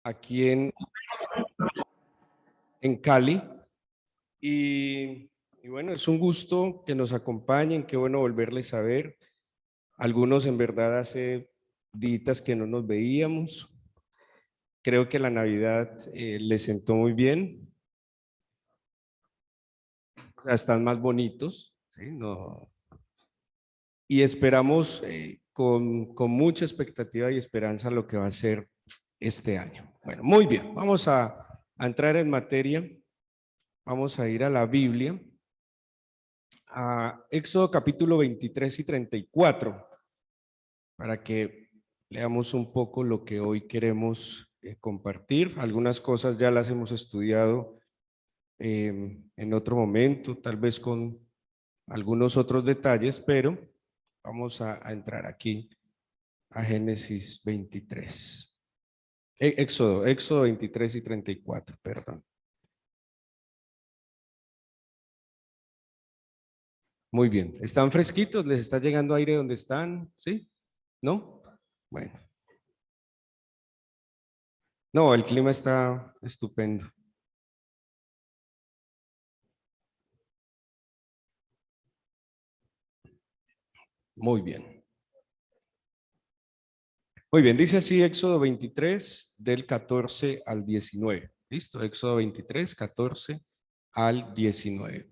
aquí en Cali. Y bueno, es un gusto que nos acompañen, qué bueno volverles a ver. Algunos en verdad hace días que no nos veíamos. Creo que la Navidad les sentó muy bien. O sea, están más bonitos, ¿sí? No. Y esperamos con mucha expectativa y esperanza lo que va a ser este año. Bueno, muy bien, vamos a entrar en materia. Vamos a ir a la Biblia, a Éxodo capítulo 23 y 34, para que leamos un poco lo que hoy queremos compartir. Algunas cosas ya las hemos estudiado en otro momento, tal vez con algunos otros detalles, pero vamos a entrar aquí a Génesis 23. Éxodo 23 y 34, perdón. Muy bien. ¿Están fresquitos? ¿Les está llegando aire donde están? ¿Sí? ¿No? Bueno. No, el clima está estupendo. Muy bien. Muy bien, dice así Éxodo 23 del 14 al 19. ¿Listo? Éxodo 23, 14 al 19.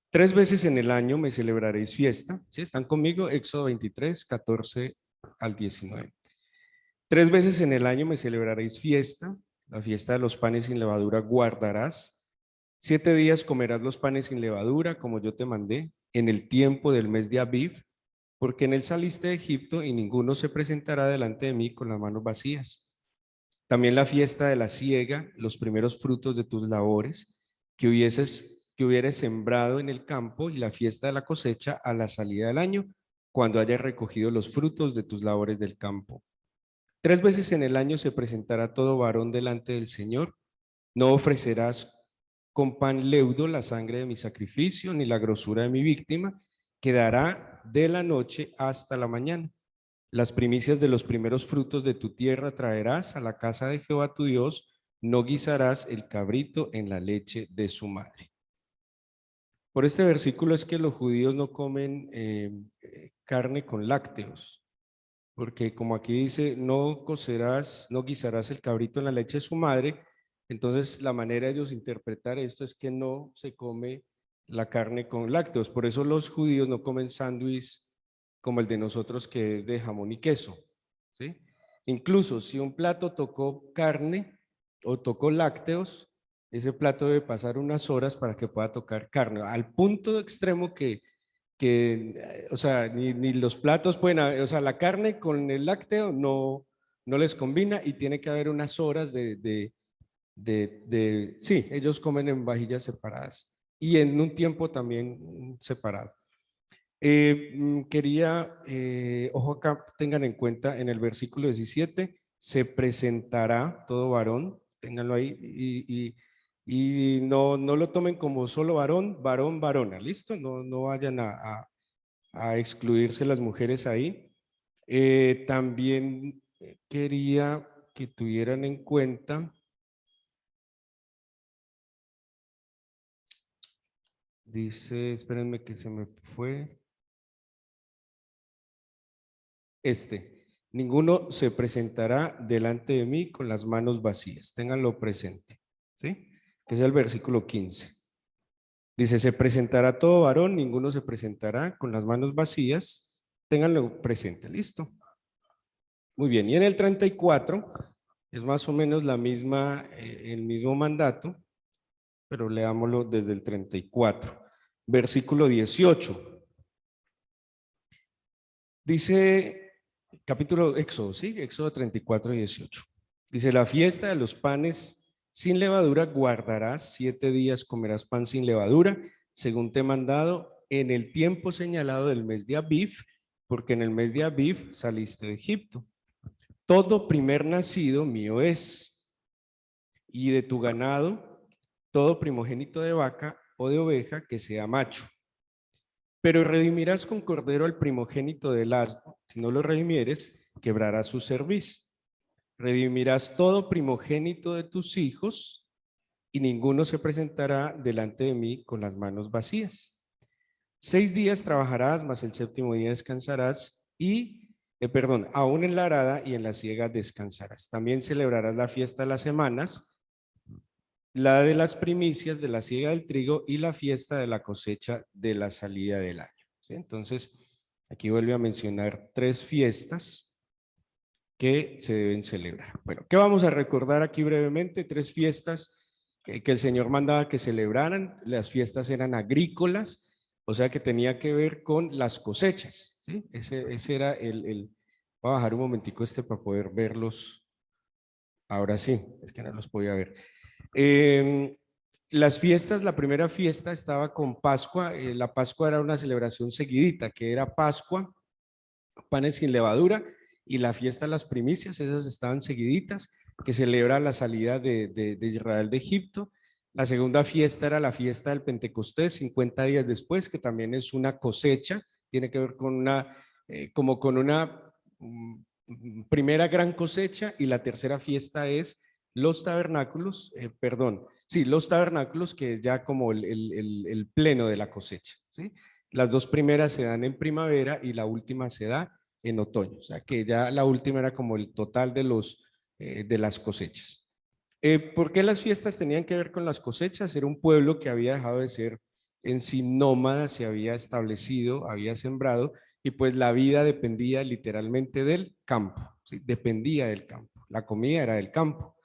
Tres veces en el año me celebraréis fiesta. ¿Sí? ¿Están conmigo? Éxodo 23, 14 al 19. Tres veces en el año me celebraréis fiesta. La fiesta de los panes sin levadura guardarás. 7 días comerás los panes sin levadura, como yo te mandé, en el tiempo del mes de Aviv, porque en él saliste de Egipto y ninguno se presentará delante de mí con las manos vacías. También la fiesta de la siega, los primeros frutos de tus labores, que hubieres sembrado en el campo, y la fiesta de la cosecha a la salida del año, cuando hayas recogido los frutos de tus labores del campo. 3 veces en el año se presentará todo varón delante del Señor. No ofrecerás con pan leudo la sangre de mi sacrificio, ni la grosura de mi víctima. Quedará de la noche hasta la mañana. Las primicias de los primeros frutos de tu tierra traerás a la casa de Jehová tu Dios. No guisarás el cabrito en la leche de su madre. Por este versículo es que los judíos no comen carne con lácteos, porque como aquí dice, no cocerás, no guisarás el cabrito en la leche de su madre. Entonces la manera de ellos interpretar esto es que no se come la carne con lácteos. Por eso los judíos no comen sándwich como el de nosotros, que es de jamón y queso, ¿sí? Incluso si un plato tocó carne o tocó lácteos, ese plato debe pasar unas horas para que pueda tocar carne, al punto extremo o sea, ni los platos pueden haber, o sea, la carne con el lácteo no les combina, y tiene que haber unas horas sí, ellos comen en vajillas separadas y en un tiempo también separado. Ojo acá, tengan en cuenta en el versículo 17, se presentará todo varón, ténganlo ahí, y no lo tomen como solo varón, varona, ¿listo? No vayan a excluirse las mujeres ahí. También quería que tuvieran en cuenta, dice, espérenme que se me fue, ninguno se presentará delante de mí con las manos vacías, ténganlo presente, ¿sí? Que es el versículo 15. Dice, se presentará todo varón, ninguno se presentará con las manos vacías, ténganlo presente, ¿listo? Muy bien, y en el 34 es más o menos el mismo mandato, pero leámoslo desde el 34, versículo 18. Dice, capítulo Éxodo, ¿sí? Éxodo 34, 18. Dice, la fiesta de los panes sin levadura guardarás, 7 días comerás pan sin levadura, según te he mandado, en el tiempo señalado del mes de Aviv, porque en el mes de Aviv saliste de Egipto. Todo primer nacido mío es, y de tu ganado, todo primogénito de vaca o de oveja que sea macho. Pero redimirás con cordero al primogénito del asno, si no lo redimieres, quebrarás su cerviz. Redimirás todo primogénito de tus hijos, y ninguno se presentará delante de mí con las manos vacías. 6 días trabajarás, mas el séptimo día descansarás, y, aún en la arada y en la siega descansarás. También celebrarás la fiesta de las semanas, la de las primicias de la siega del trigo y la fiesta de la cosecha de la salida del año. ¿Sí? Entonces, aquí vuelve a mencionar 3 fiestas que se deben celebrar. Bueno, ¿qué vamos a recordar aquí brevemente? 3 fiestas que el Señor mandaba que celebraran. Las fiestas eran agrícolas, o sea que tenía que ver con las cosechas. ¿Sí? Ese era voy a bajar un momentico para poder verlos. Ahora sí, es que no los podía ver. Las fiestas, la primera fiesta estaba con Pascua. La Pascua era una celebración seguidita, que era Pascua, panes sin levadura, y la fiesta de las primicias, esas estaban seguiditas, que celebra la salida de Israel de Egipto. La segunda fiesta era la fiesta del Pentecostés, 50 días después, que también es una cosecha, tiene que ver con como con una primera gran cosecha, y la tercera fiesta es los tabernáculos, los tabernáculos, que es ya como el pleno de la cosecha, ¿sí? Las 2 primeras se dan en primavera y la última se da en otoño, o sea que ya la última era como el total de las cosechas. ¿Por qué las fiestas tenían que ver con las cosechas? Era un pueblo que había dejado de ser en sí nómada, se había establecido, había sembrado, y pues la vida dependía literalmente del campo, ¿sí? Dependía del campo, la comida era del campo.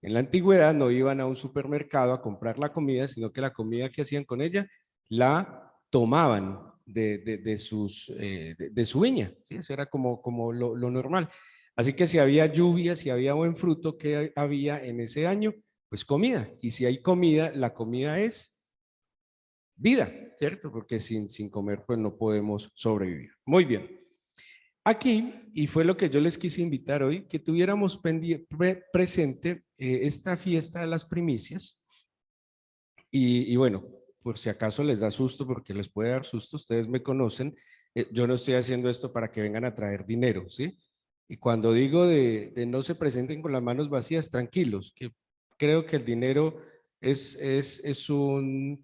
En la antigüedad no iban a un supermercado a comprar la comida, sino que la comida que hacían con ella la tomaban de su viña, ¿sí? Eso era como lo normal. Así que si había lluvia, si había buen fruto, ¿qué había en ese año? Pues comida. Y si hay comida, la comida es vida, ¿cierto? Porque sin comer pues no podemos sobrevivir. Muy bien. Aquí, y fue lo que yo les quise invitar hoy, que tuviéramos presente esta fiesta de las primicias. Y bueno, por si acaso les da susto, porque les puede dar susto, ustedes me conocen, yo no estoy haciendo esto para que vengan a traer dinero, ¿sí? Y cuando digo de no se presenten con las manos vacías, tranquilos, que creo que el dinero es un,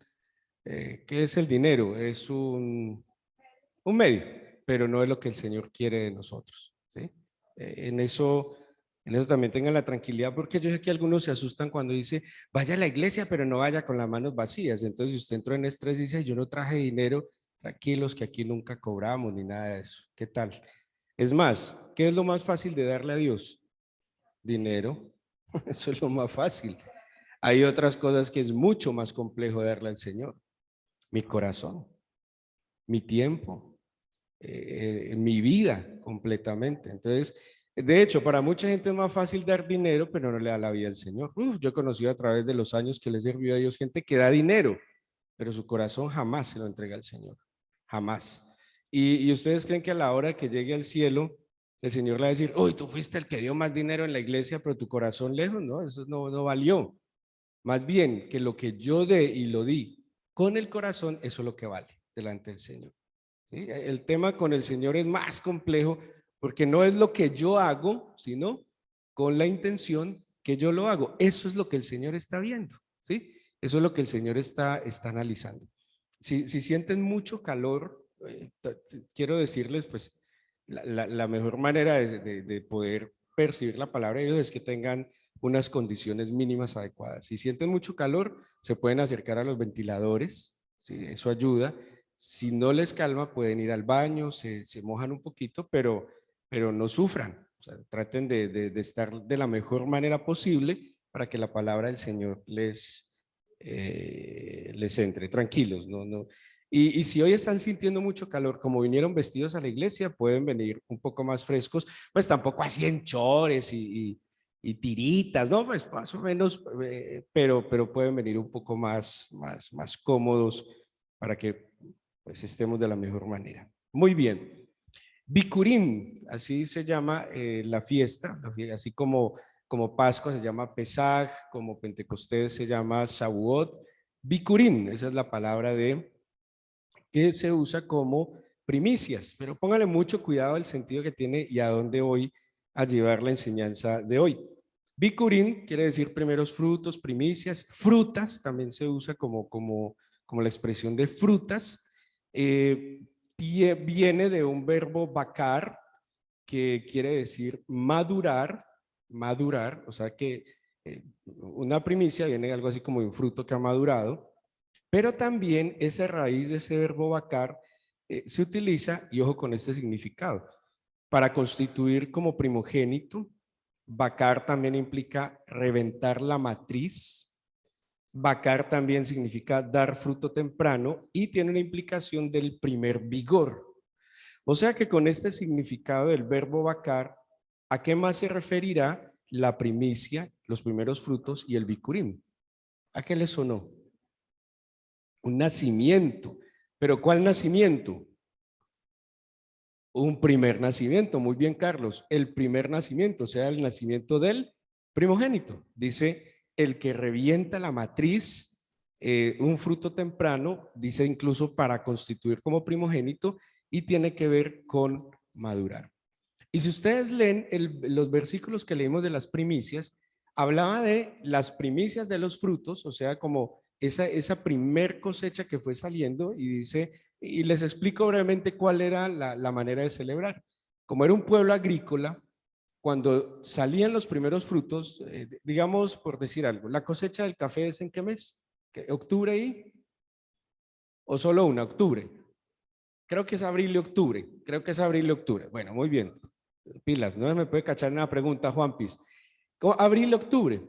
¿qué es el dinero? Es un medio, pero no es lo que el Señor quiere de nosotros, ¿sí? En eso también tengan la tranquilidad, porque yo sé que algunos se asustan cuando dice, vaya a la iglesia, pero no vaya con las manos vacías. Entonces, si usted entró en estrés y dice, yo no traje dinero, tranquilos que aquí nunca cobramos ni nada de eso. ¿Qué tal? Es más, ¿qué es lo más fácil de darle a Dios? Dinero. Eso es lo más fácil. Hay otras cosas que es mucho más complejo darle al Señor. Mi corazón, mi tiempo, mi vida completamente. Entonces, de hecho, para mucha gente es más fácil dar dinero, pero no le da la vida al Señor. Yo he conocido a través de los años que les he servido a Dios gente que da dinero, pero su corazón jamás se lo entrega al Señor. Jamás. Y ustedes creen que a la hora que llegue al cielo, el Señor le va a decir, uy, tú fuiste el que dio más dinero en la iglesia, pero tu corazón lejos, no, eso no valió. Más bien que lo que yo dé y lo di con el corazón, eso es lo que vale delante del Señor. ¿Sí? El tema con el Señor es más complejo porque no es lo que yo hago, sino con la intención que yo lo hago. Eso es lo que el Señor está viendo, ¿sí? Eso es lo que el Señor está analizando. Si sienten mucho calor, quiero decirles, pues, la mejor manera de poder percibir la palabra de Dios es que tengan unas condiciones mínimas adecuadas. Si sienten mucho calor, se pueden acercar a los ventiladores, ¿sí? Eso ayuda. Si no les calma, pueden ir al baño, se mojan un poquito, pero no sufran. O sea, traten de estar de la mejor manera posible para que la palabra del Señor les entre. Tranquilos, no. Y si hoy están sintiendo mucho calor, como vinieron vestidos a la iglesia, pueden venir un poco más frescos, pues tampoco así en chores y tiritas, ¿no? Pues más o menos, pero pueden venir un poco más cómodos para que pues estemos de la mejor manera. Muy bien. Bikurim, así se llama la fiesta, así como Pascua se llama Pesaj, como Pentecostés se llama Shavuot. Bikurim, esa es la palabra que se usa como primicias, pero póngale mucho cuidado al sentido que tiene y a dónde voy a llevar la enseñanza de hoy. Bikurim quiere decir primeros frutos, primicias. Frutas también se usa como la expresión de frutas. Viene de un verbo bakar, que quiere decir madurar, o sea que una primicia viene de algo así como de un fruto que ha madurado, pero también esa raíz de ese verbo bakar se utiliza, y ojo con este significado, para constituir como primogénito. Bakar también implica reventar la matriz. Bakar también significa dar fruto temprano y tiene una implicación del primer vigor. O sea que con este significado del verbo bakar, ¿a qué más se referirá la primicia, los primeros frutos y el bikurim? ¿A qué le sonó? Un nacimiento. ¿Pero cuál nacimiento? Un primer nacimiento. Muy bien, Carlos. El primer nacimiento, o sea, el nacimiento del primogénito. Dice, el que revienta la matriz, un fruto temprano, dice incluso para constituir como primogénito, y tiene que ver con madurar. Y si ustedes leen los versículos que leímos de las primicias, hablaba de las primicias de los frutos, o sea, como esa primer cosecha que fue saliendo, y dice, y les explico brevemente cuál era la manera de celebrar. Como era un pueblo agrícola, cuando salían los primeros frutos, digamos, por decir algo, la cosecha del café es ¿en qué mes? ¿Octubre y? ¿O solo una? Octubre. Creo que es abril y octubre. Bueno, muy bien. Pilas, no me puede cachar una pregunta, Juan Piz. Abril, octubre.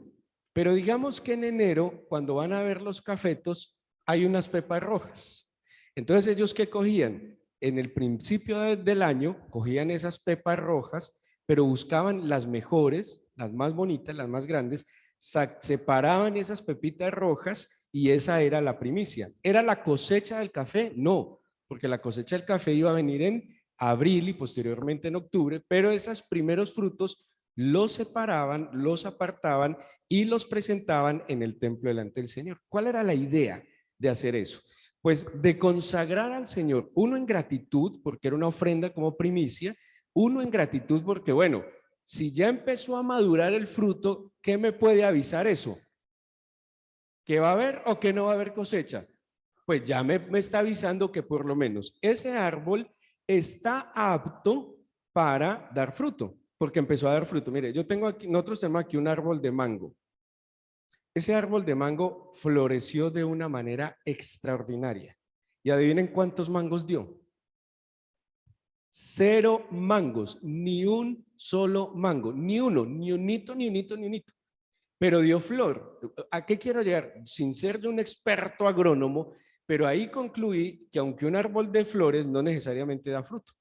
Pero digamos que en enero, cuando van a ver los cafetos, hay unas pepas rojas. Entonces, ¿ellos qué cogían? En el principio del año, cogían esas pepas rojas, pero buscaban las mejores, las más bonitas, las más grandes, separaban esas pepitas rojas y esa era la primicia. ¿Era la cosecha del café? No, porque la cosecha del café iba a venir en abril y posteriormente en octubre, pero esos primeros frutos los separaban, los apartaban y los presentaban en el templo delante del Señor. ¿Cuál era la idea de hacer eso? Pues de consagrar al Señor, uno en gratitud, porque era una ofrenda como primicia, uno en gratitud porque, bueno, si ya empezó a madurar el fruto, ¿qué me puede avisar eso? ¿Que va a haber o que no va a haber cosecha? Pues ya me está avisando que por lo menos ese árbol está apto para dar fruto, porque empezó a dar fruto. Mire, yo tengo aquí, nosotros tenemos aquí un árbol de mango. Ese árbol de mango floreció de una manera extraordinaria. Y adivinen cuántos mangos dio. 0 mangos, ni un solo mango, ni uno, ni unito, ni unito, ni unito. Pero dio flor. ¿A qué quiero llegar? Sin ser yo un experto agrónomo, pero ahí concluí que aunque un árbol de flores no necesariamente da fruto,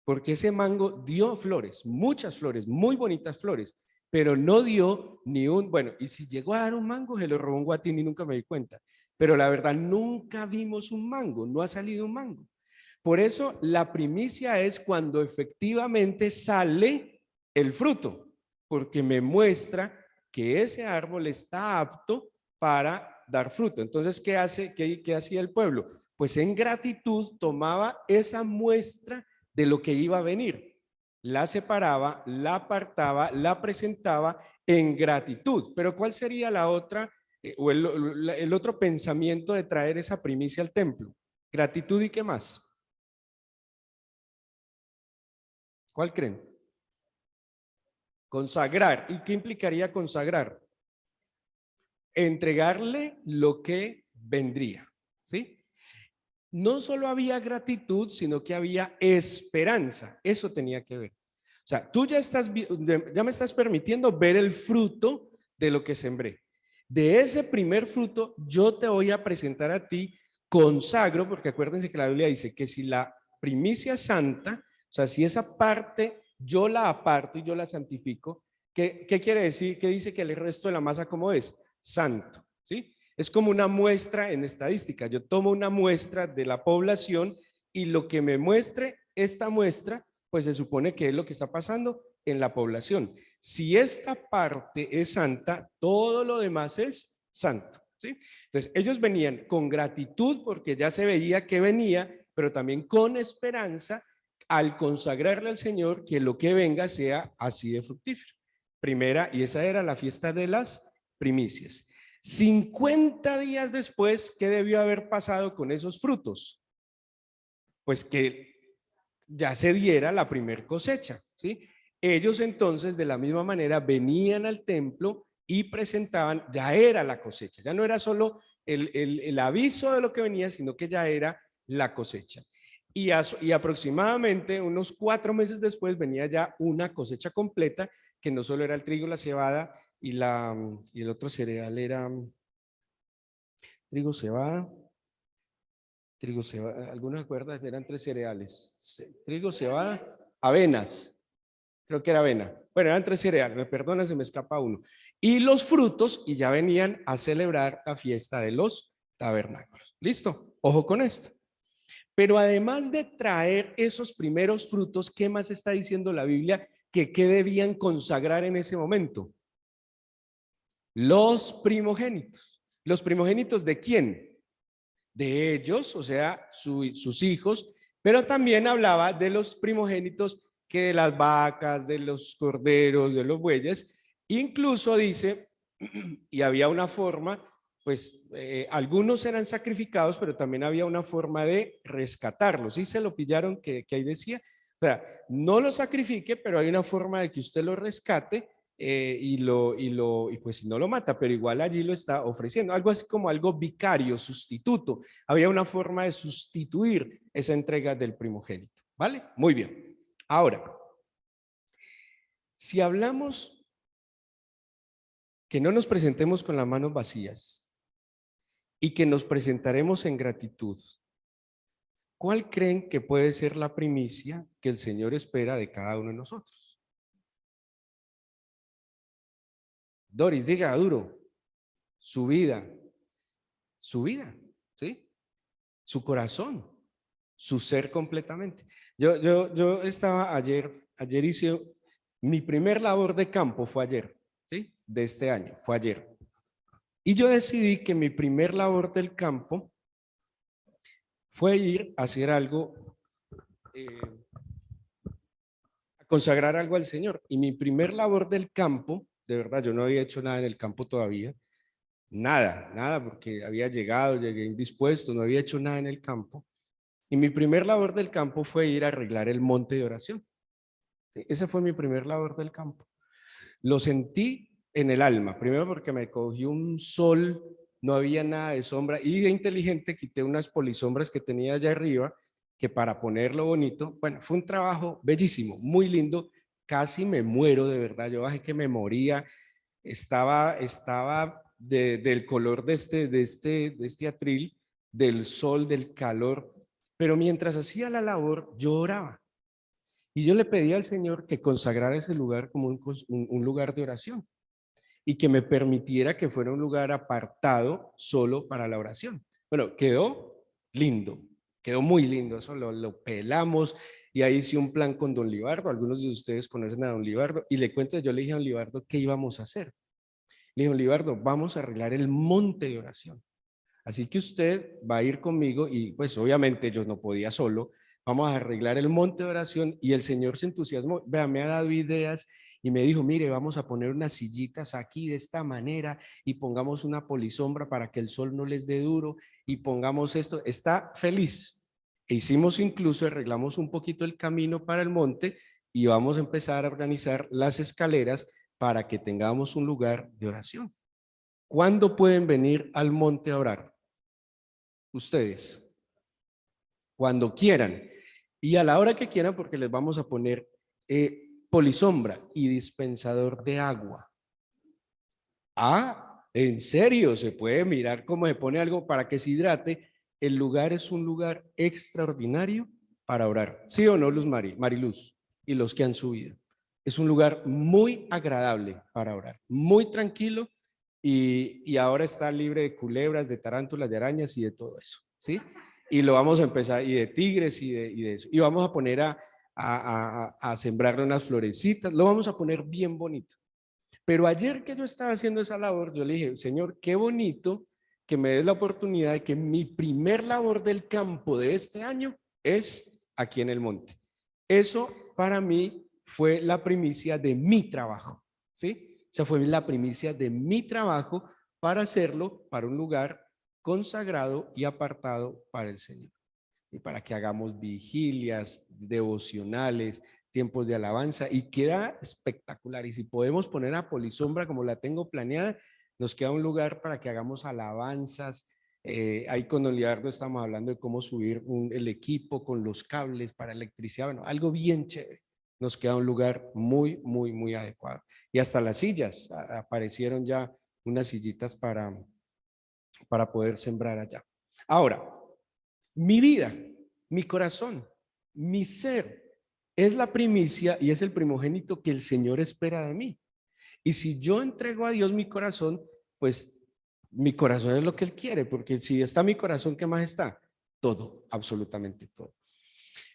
porque ese mango dio flores, muchas flores, muy bonitas flores, pero no dio ni un, bueno, y si llegó a dar un mango, se lo robó un guatín y nunca me di cuenta. Pero la verdad, nunca vimos un mango, no ha salido un mango. Por eso la primicia es cuando efectivamente sale el fruto, porque me muestra que ese árbol está apto para dar fruto. Entonces, ¿qué hacía el pueblo? Pues en gratitud tomaba esa muestra de lo que iba a venir, la separaba, la apartaba, la presentaba en gratitud. Pero ¿cuál sería la otra o el otro pensamiento de traer esa primicia al templo? Gratitud y ¿qué más? ¿Cuál creen? Consagrar. ¿Y qué implicaría consagrar? Entregarle lo que vendría, ¿sí? No solo había gratitud, sino que había esperanza. Eso tenía que ver. O sea, tú ya me estás permitiendo ver el fruto de lo que sembré. De ese primer fruto, yo te voy a presentar a ti, consagro, porque acuérdense que la Biblia dice que si la primicia es santa, o sea, si esa parte yo la aparto y yo la santifico, ¿qué quiere decir? ¿Qué dice que el resto de la masa cómo es? Santo, ¿sí? Es como una muestra en estadística. Yo tomo una muestra de la población y lo que me muestre esta muestra, pues se supone que es lo que está pasando en la población. Si esta parte es santa, todo lo demás es santo. ¿sí? Entonces, ellos venían con gratitud porque ya se veía que venía, pero también con esperanza al consagrarle al Señor que lo que venga sea así de fructífero. Primera, y esa era la fiesta de las primicias. 50 días después, ¿qué debió haber pasado con esos frutos? Pues que ya se diera la primer cosecha, ¿sí? Ellos entonces de la misma manera venían al templo y presentaban, ya era la cosecha, ya no era solo el aviso de lo que venía, sino que ya era la cosecha. Y aproximadamente unos 4 meses después venía ya una cosecha completa, que no solo era el trigo, la cebada y el otro cereal era trigo, cebada, algunas cuerdas eran 3 cereales, trigo, cebada, avenas, creo que era avena. Bueno, eran 3 cereales, me perdona, se me escapa uno. Y los frutos, y ya venían a celebrar la fiesta de los tabernáculos. ¿Listo? Ojo con esto. Pero además de traer esos primeros frutos, ¿qué más está diciendo la Biblia? ¿Qué debían consagrar en ese momento? Los primogénitos. ¿Los primogénitos de quién? De ellos, o sea, sus hijos, pero también hablaba de los primogénitos que de las vacas, de los corderos, de los bueyes. Incluso dice, y había una forma, pues algunos eran sacrificados, pero también había una forma de rescatarlos. ¿Sí se lo pillaron que ahí decía? O sea, no lo sacrifique, pero hay una forma de que usted lo rescate y pues si no lo mata, pero igual allí lo está ofreciendo, algo así como algo vicario, sustituto. Había una forma de sustituir esa entrega del primogénito, ¿vale? Muy bien. Ahora, si hablamos que no nos presentemos con las manos vacías y que nos presentaremos en gratitud, ¿cuál creen que puede ser la primicia que el Señor espera de cada uno de nosotros? Doris, diga duro, su vida, ¿sí? Su corazón, su ser completamente. Yo estaba ayer hice mi primer labor de campo fue ayer, ¿sí? De este año, fue ayer. Y yo decidí que mi primer labor del campo fue ir a hacer algo, a consagrar algo al Señor. Y mi primer labor del campo, de verdad, yo no había hecho nada en el campo todavía, nada, porque había llegado, llegué indispuesto, no había hecho nada en el campo. Y mi primer labor del campo fue ir a arreglar el monte de oración. ¿Sí? Esa fue mi primer labor del campo. Lo sentí en el alma, primero porque me cogió un sol, no había nada de sombra y de inteligente quité unas polisombras que tenía allá arriba, que para ponerlo bonito, bueno, fue un trabajo bellísimo, muy lindo, casi me muero de verdad, yo bajé que me moría, estaba del color de este atril, del sol, del calor, pero mientras hacía la labor, yo oraba. Y yo le pedí al Señor que consagrara ese lugar como un lugar de oración y que me permitiera que fuera un lugar apartado solo para la oración. Bueno, quedó lindo, quedó muy lindo, eso lo pelamos y ahí hice un plan con don Libardo, algunos de ustedes conocen a don Libardo y le cuento, yo le dije a don Libardo qué íbamos a hacer. Le dije, don Libardo, vamos a arreglar el monte de oración. Así que usted va a ir conmigo y pues obviamente yo no podía solo, vamos a arreglar el monte de oración y el Señor se entusiasmó, vea, me ha dado ideas y me dijo, mire, vamos a poner unas sillitas aquí de esta manera y pongamos una polisombra para que el sol no les dé duro y pongamos esto, está feliz. E hicimos incluso, arreglamos un poquito el camino para el monte y vamos a empezar a organizar las escaleras para que tengamos un lugar de oración. ¿Cuándo pueden venir al monte a orar? Ustedes, cuando quieran y a la hora que quieran, porque les vamos a poner polisombra y dispensador de agua. Ah, en serio, se puede mirar cómo se pone algo para que se hidrate. El lugar es un lugar extraordinario para orar. ¿Sí o no, Luz Mariluz? Y los que han subido. Es un lugar muy agradable para orar, muy tranquilo y ahora está libre de culebras, de tarántulas, de arañas y de todo eso, ¿sí? Y lo vamos a empezar, y de tigres y de eso. Y vamos a poner a sembrarle unas florecitas, lo vamos a poner bien bonito. Pero ayer que yo estaba haciendo esa labor, yo le dije, Señor, qué bonito que me des la oportunidad de que mi primer labor del campo de este año es aquí en el monte. Eso para mí fue la primicia de mi trabajo, ¿sí? Esa fue la primicia de mi trabajo para hacerlo para un lugar consagrado y apartado para el Señor. Y para que hagamos vigilias, devocionales, tiempos de alabanza, y queda espectacular. Y si podemos poner a Polisombra como la tengo planeada, nos queda un lugar para que hagamos alabanzas. Ahí con Oliardo estamos hablando de cómo subir el equipo con los cables para electricidad, bueno, algo bien chévere. Nos queda un lugar muy, muy, muy adecuado. Y hasta las sillas, aparecieron ya unas sillitas para poder sembrar allá. Ahora, mi vida, mi corazón, mi ser es la primicia y es el primogénito que el Señor espera de mí. Y si yo entrego a Dios mi corazón, pues mi corazón es lo que Él quiere, porque si está mi corazón, ¿qué más está? Todo, absolutamente todo.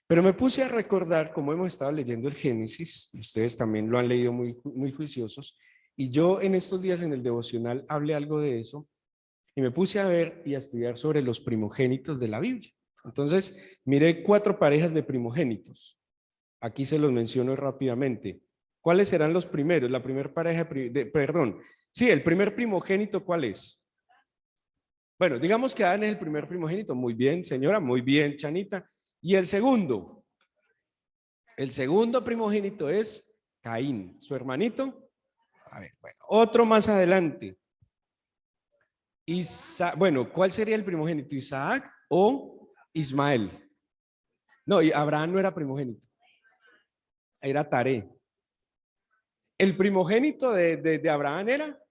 Pero me puse a recordar, como hemos estado leyendo el Génesis, ustedes también lo han leído muy, muy juiciosos, y yo en estos días en el devocional hablé algo de eso, y me puse a ver y a estudiar sobre los primogénitos de la Biblia. Entonces, miré 4 parejas de primogénitos. Aquí se los menciono rápidamente. ¿Cuáles serán los primeros? La primera pareja sí, el primer primogénito, ¿cuál es? Bueno, digamos que Adán es el primer primogénito. Muy bien, señora, muy bien, Chanita. ¿Y el segundo? El segundo primogénito es Caín, su hermanito. A ver, bueno, otro más adelante. Bueno, ¿cuál sería el primogénito? ¿Isaac o Ismael? No, y Abraham no era primogénito. Era Taré. El primogénito de Abraham era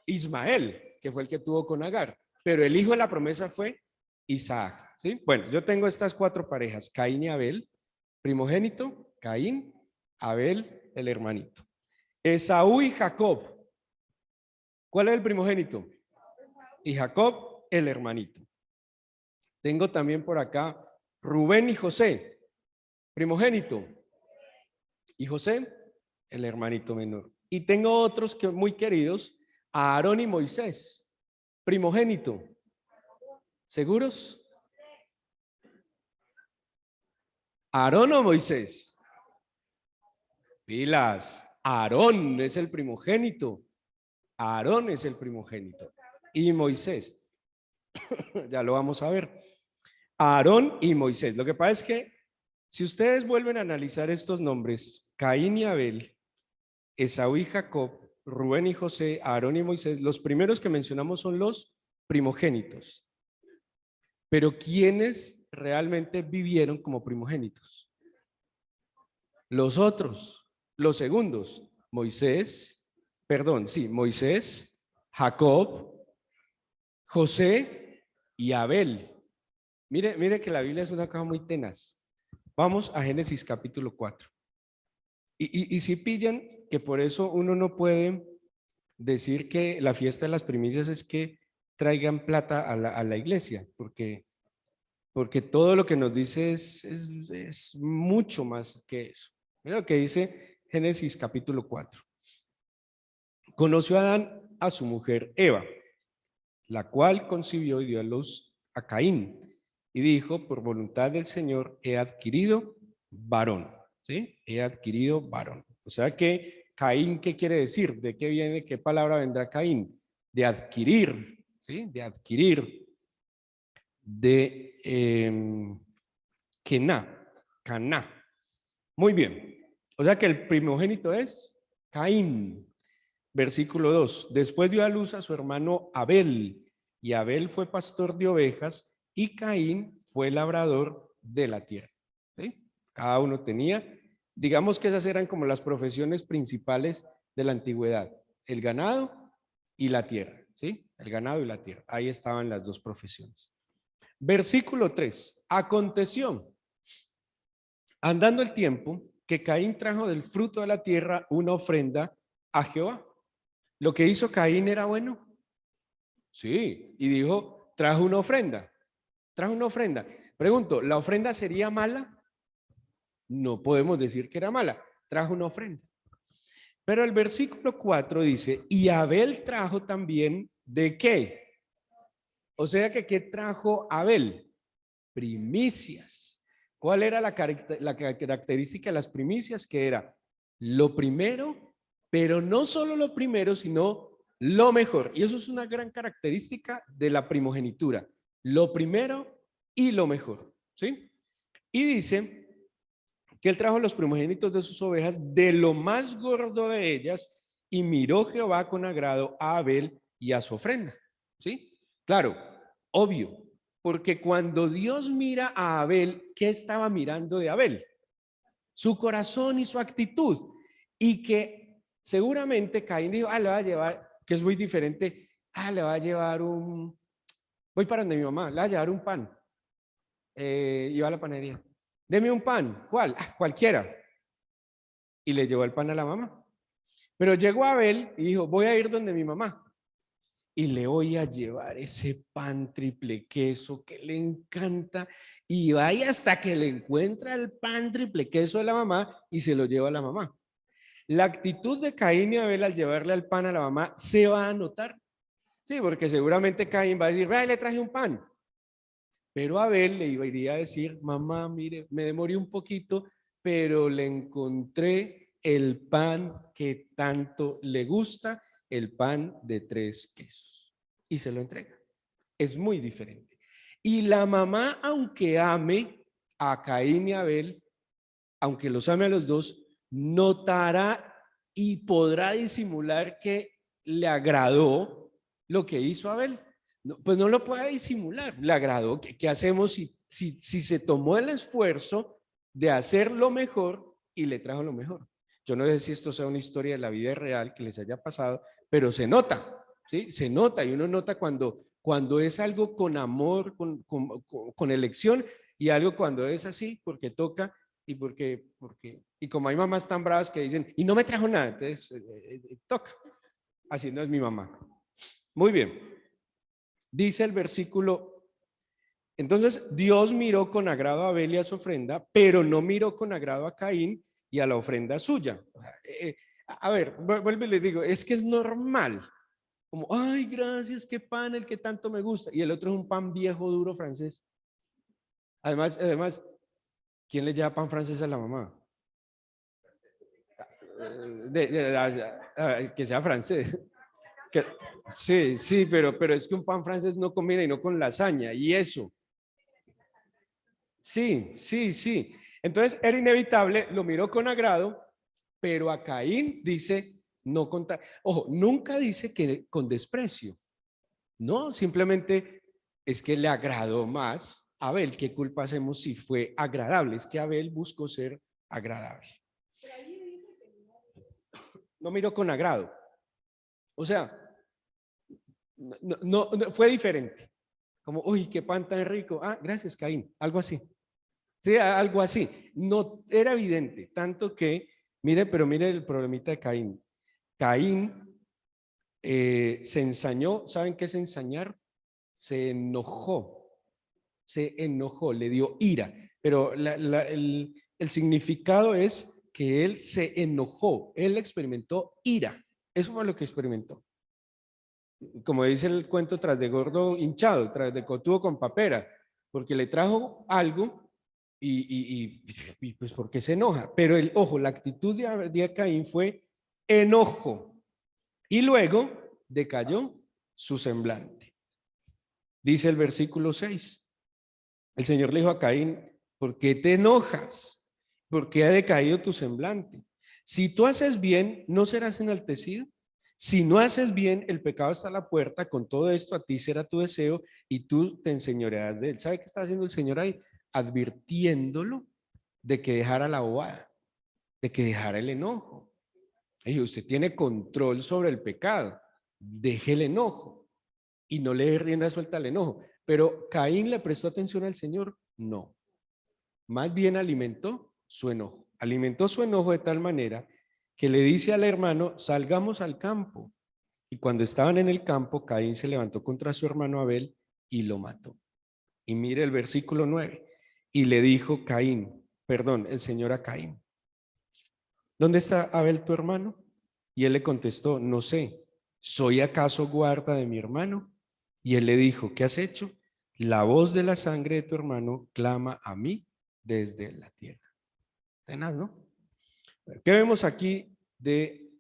Ismael, que fue el que tuvo con Agar. Pero el hijo de la promesa fue Isaac. ¿Sí? Bueno, yo tengo estas 4 parejas, Caín y Abel, primogénito, Caín, Abel, el hermanito. Esaú y Jacob. ¿Cuál es el primogénito? Y Jacob, el hermanito. Tengo también por acá Rubén y José, primogénito. Y José, el hermanito menor. Y tengo otros que muy queridos, Aarón y Moisés, primogénito. ¿Seguros? ¿Aarón o Moisés? Pilas. Aarón es el primogénito. Aarón es el primogénito. Y Moisés. Ya lo vamos a ver. Aarón y Moisés. Lo que pasa es que si ustedes vuelven a analizar estos nombres, Caín y Abel, Esaú y Jacob, Rubén y José, Aarón y Moisés, los primeros que mencionamos son los primogénitos. Pero ¿quiénes realmente vivieron como primogénitos? Los otros, los segundos, Moisés, Jacob, José y Abel. Mire que la Biblia es una cosa muy tenaz. Vamos a Génesis capítulo 4. Y si pillan que por eso uno no puede decir que la fiesta de las primicias es que traigan plata a la iglesia, porque todo lo que nos dice es mucho más que eso. Mira lo que dice Génesis capítulo 4. Conoció Adán a su mujer Eva, la cual concibió y dio a luz a Caín, y dijo, por voluntad del Señor he adquirido varón. ¿Sí? He adquirido varón. O sea que Caín, ¿qué quiere decir? ¿De qué viene? ¿Qué palabra vendrá Caín? De adquirir, ¿sí? De adquirir. De Caná. Muy bien. O sea que el primogénito es Caín. Versículo 2. Después dio a luz a su hermano Abel, y Abel fue pastor de ovejas, y Caín fue labrador de la tierra. ¿Sí? Cada uno tenía, digamos que esas eran como las profesiones principales de la antigüedad, el ganado y la tierra. ¿Sí? El ganado y la tierra. Ahí estaban las dos profesiones. Versículo 3. Aconteció, andando el tiempo, que Caín trajo del fruto de la tierra una ofrenda a Jehová. ¿Lo que hizo Caín era bueno? Sí, y dijo, trajo una ofrenda. Trajo una ofrenda. Pregunto, ¿la ofrenda sería mala? No podemos decir que era mala. Trajo una ofrenda. Pero el versículo 4 dice, y Abel trajo también, ¿de qué? O sea que, ¿qué trajo Abel? Primicias. ¿Cuál era la característica de las primicias? Que era lo primero, pero no solo lo primero, sino lo mejor. Y eso es una gran característica de la primogenitura. Lo primero y lo mejor. ¿Sí? Y dice que él trajo los primogénitos de sus ovejas de lo más gordo de ellas, y miró Jehová con agrado a Abel y a su ofrenda. ¿Sí? Claro, obvio, porque cuando Dios mira a Abel, ¿qué estaba mirando de Abel? Su corazón y su actitud. Y que seguramente Caín dijo, le va a llevar, que es muy diferente, le va a llevar voy para donde mi mamá, le va a llevar un pan. Iba a la panadería. Deme un pan. ¿Cuál? Cualquiera. Y le llevó el pan a la mamá. Pero llegó Abel y dijo, voy a ir donde mi mamá. Y le voy a llevar ese pan triple queso que le encanta. Y vaya hasta que le encuentra el pan triple queso de la mamá y se lo lleva a la mamá. La actitud de Caín y Abel al llevarle el pan a la mamá se va a notar. Sí, porque seguramente Caín va a decir, le traje un pan. Pero Abel le iría a decir, mamá, mire, me demoré un poquito, pero le encontré el pan que tanto le gusta, el pan de 3 quesos. Y se lo entrega. Es muy diferente. Y la mamá, aunque ame a Caín y Abel, aunque los ame a los dos, notará y podrá disimular que le agradó lo que hizo Abel. No, pues no lo puede disimular, le agradó. ¿Qué hacemos si se tomó el esfuerzo de hacer lo mejor y le trajo lo mejor? Yo no sé si esto sea una historia de la vida real que les haya pasado, pero se nota, ¿sí? Se nota, y uno nota cuando es algo con amor, con elección, y algo cuando es así, porque toca, y como hay mamás tan bravas que dicen, y no me trajo nada, entonces toca. Así no es mi mamá. Muy bien. Dice el versículo, entonces Dios miró con agrado a Abel y a su ofrenda, pero no miró con agrado a Caín y a la ofrenda suya. A ver, vuelvo y les digo, es que es normal. Como, ay, gracias, qué pan, el que tanto me gusta. Y el otro es un pan viejo, duro, francés. Además, ¿quién le lleva pan francés a la mamá? Que sea francés. Sí, pero es que un pan francés no combina y no con lasaña y eso. Sí. Entonces era inevitable, lo miró con agrado, pero a Caín dice no contar. Ojo, nunca dice que con desprecio. No, simplemente es que le agradó más a Abel. ¿Qué culpa hacemos si fue agradable? Es que Abel buscó ser agradable. No miró con agrado. O sea, no, fue diferente. Como, uy, qué pan tan rico. Gracias, Caín. Algo así. Sí, algo así. No era evidente, tanto que, mire el problemita de Caín. Caín se ensañó. ¿Saben qué es ensañar? Se enojó, le dio ira. Pero el significado es que él se enojó, él experimentó ira. Eso fue lo que experimentó. Como dice el cuento, tras de gordo hinchado, tras de cotudo con papera, porque le trajo algo y pues porque se enoja. Pero ojo, la actitud de Caín fue enojo, y luego decayó su semblante. Dice el versículo 6, el Señor le dijo a Caín, ¿por qué te enojas? ¿Por qué ha decaído tu semblante? Si tú haces bien, ¿no serás enaltecido? Si no haces bien, el pecado está a la puerta. Con todo esto, a ti será tu deseo y tú te enseñorearás de él. ¿Sabe qué está haciendo el Señor ahí? Advirtiéndolo de que dejara la bobada, de que dejara el enojo. Y usted tiene control sobre el pecado. Deje el enojo y no le dé rienda suelta al enojo. Pero ¿Caín le prestó atención al Señor? No. Más bien alimentó su enojo. Alimentó su enojo de tal manera que le dice al hermano, salgamos al campo. Y cuando estaban en el campo, Caín se levantó contra su hermano Abel y lo mató. Y mire el versículo 9. Y le dijo el Señor a Caín, ¿dónde está Abel tu hermano? Y él le contestó, no sé, ¿soy acaso guarda de mi hermano? Y él le dijo, ¿qué has hecho? La voz de la sangre de tu hermano clama a mí desde la tierra. Tenaz, ¿no? ¿Qué vemos aquí de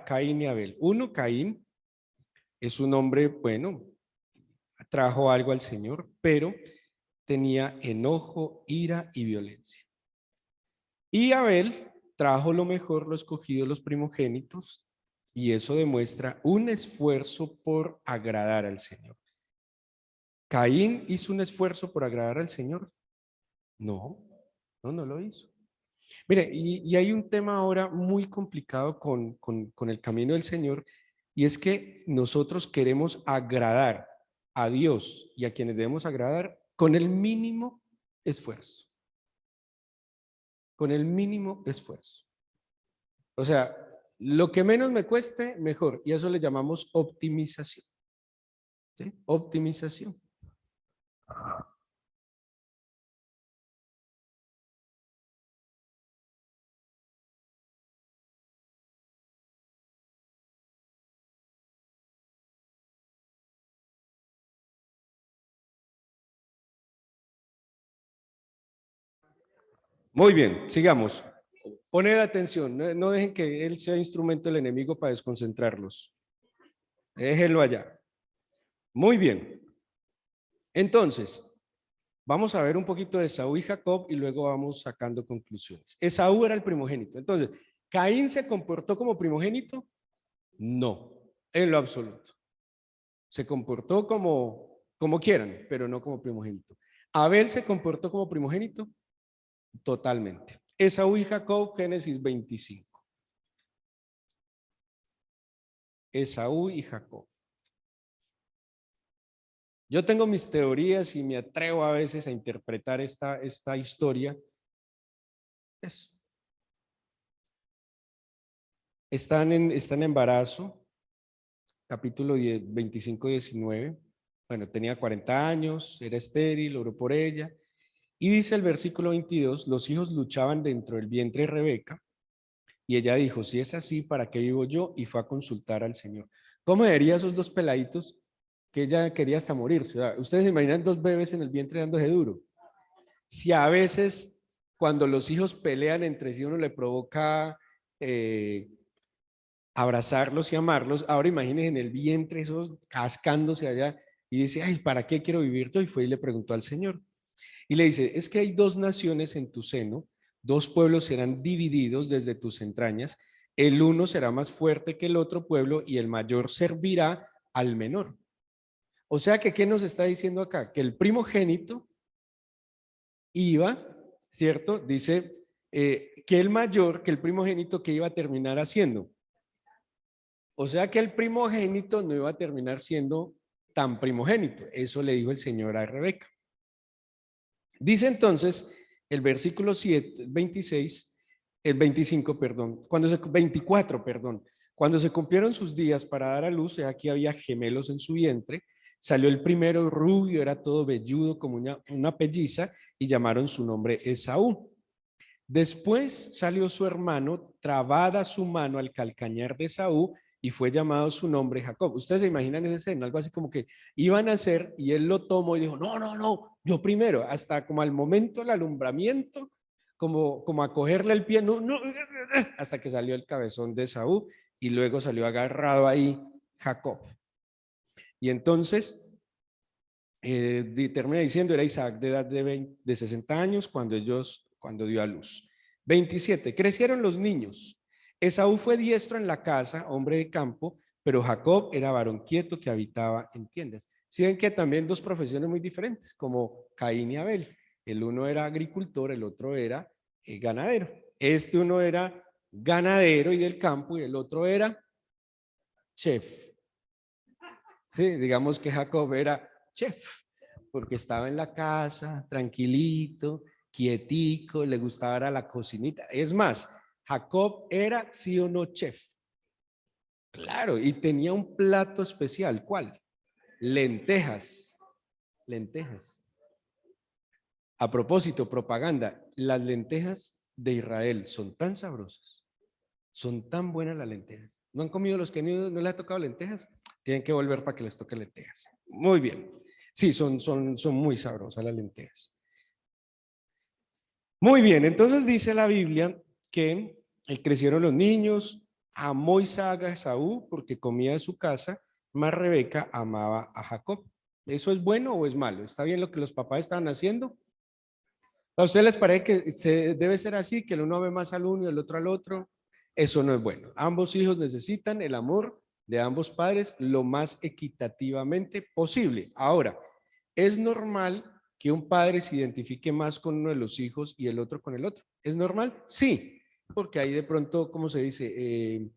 Caín y Abel? Uno, Caín es un hombre, bueno, trajo algo al Señor, pero tenía enojo, ira y violencia. Y Abel trajo lo mejor, lo escogido, los primogénitos, y eso demuestra un esfuerzo por agradar al Señor. ¿Caín hizo un esfuerzo por agradar al Señor? No, no lo hizo. Mire, y hay un tema ahora muy complicado con el camino del Señor, y es que nosotros queremos agradar a Dios y a quienes debemos agradar con el mínimo esfuerzo. Con el mínimo esfuerzo. O sea, lo que menos me cueste, mejor. Y eso le llamamos optimización. ¿Sí? Optimización. Muy bien, sigamos. Poned atención, no dejen que él sea instrumento del enemigo para desconcentrarlos. Déjenlo allá. Muy bien. Entonces, vamos a ver un poquito de Esaú y Jacob y luego vamos sacando conclusiones. Esaú era el primogénito. Entonces, ¿Caín se comportó como primogénito? No, en lo absoluto. Se comportó como quieran, pero no como primogénito. ¿Abel se comportó como primogénito? Totalmente. Esaú y Jacob, Génesis 25. Esaú y Jacob. Yo tengo mis teorías y me atrevo a veces a interpretar esta historia. Están en embarazo, capítulo 10, 25, 19. Bueno, tenía 40 años, era estéril, oró por ella. Y dice el versículo 22, los hijos luchaban dentro del vientre de Rebeca. Y ella dijo, si es así, ¿para qué vivo yo? Y fue a consultar al Señor. ¿Cómo vería esos dos peladitos que ella quería hasta morirse? O sea, ustedes se imaginan dos bebés en el vientre dándose duro. Si a veces cuando los hijos pelean entre sí uno le provoca abrazarlos y amarlos, ahora imagínense en el vientre esos cascándose allá y dice, ay, ¿para qué quiero vivir yo? Y fue y le preguntó al Señor. Y le dice, es que hay dos naciones en tu seno, dos pueblos serán divididos desde tus entrañas, el uno será más fuerte que el otro pueblo y el mayor servirá al menor. O sea que, ¿qué nos está diciendo acá? Que el primogénito iba, ¿cierto? Dice que el mayor, que el primogénito, que iba a terminar haciendo. O sea que el primogénito no iba a terminar siendo tan primogénito. Eso le dijo el Señor a Rebeca. Dice entonces el versículo 7, 26, el 25, perdón, 24, perdón. Cuando se cumplieron sus días para dar a luz, aquí había gemelos en su vientre. Salió el primero rubio, era todo velludo como una pelliza, y llamaron su nombre Esaú. Después salió su hermano, trabada su mano al calcañar de Esaú, y fue llamado su nombre Jacob. Ustedes se imaginan esa escena, algo así como que iban a hacer y él lo tomó y dijo, no, yo primero, hasta como al momento del alumbramiento, como a cogerle el pie, no, hasta que salió el cabezón de Esaú y luego salió agarrado ahí Jacob. Y entonces termina diciendo, era Isaac de edad de 60 años cuando dio a luz. 27, crecieron los niños. Esaú fue diestro en la casa, hombre de campo, pero Jacob era varón quieto que habitaba en tiendas. Si ven que también dos profesiones muy diferentes, como Caín y Abel. El uno era agricultor, el otro era ganadero. Uno era ganadero y del campo y el otro era chef. Sí, digamos que Jacob era chef, porque estaba en la casa, tranquilito, quietico, le gustaba la cocinita. Es más, Jacob era sí o no chef. Claro, y tenía un plato especial. ¿Cuál? Lentejas. Lentejas. A propósito, propaganda, las lentejas de Israel son tan sabrosas. Son tan buenas las lentejas. ¿No han comido los que no les ha tocado lentejas? Tienen que volver para que les toque lentejas. Muy bien. Sí, son muy sabrosas las lentejas. Muy bien, entonces dice la Biblia que crecieron los niños, amó Isaac a Esaú porque comía de su casa, mas Rebeca amaba a Jacob. ¿Eso es bueno o es malo? ¿Está bien lo que los papás estaban haciendo? ¿A ustedes les parece que debe ser así, que el uno ve más al uno y el otro al otro? Eso no es bueno. Ambos hijos necesitan el amor de ambos padres lo más equitativamente posible. Ahora, ¿es normal que un padre se identifique más con uno de los hijos y el otro con el otro? ¿Es normal? Sí, porque hay de pronto, ¿cómo se dice?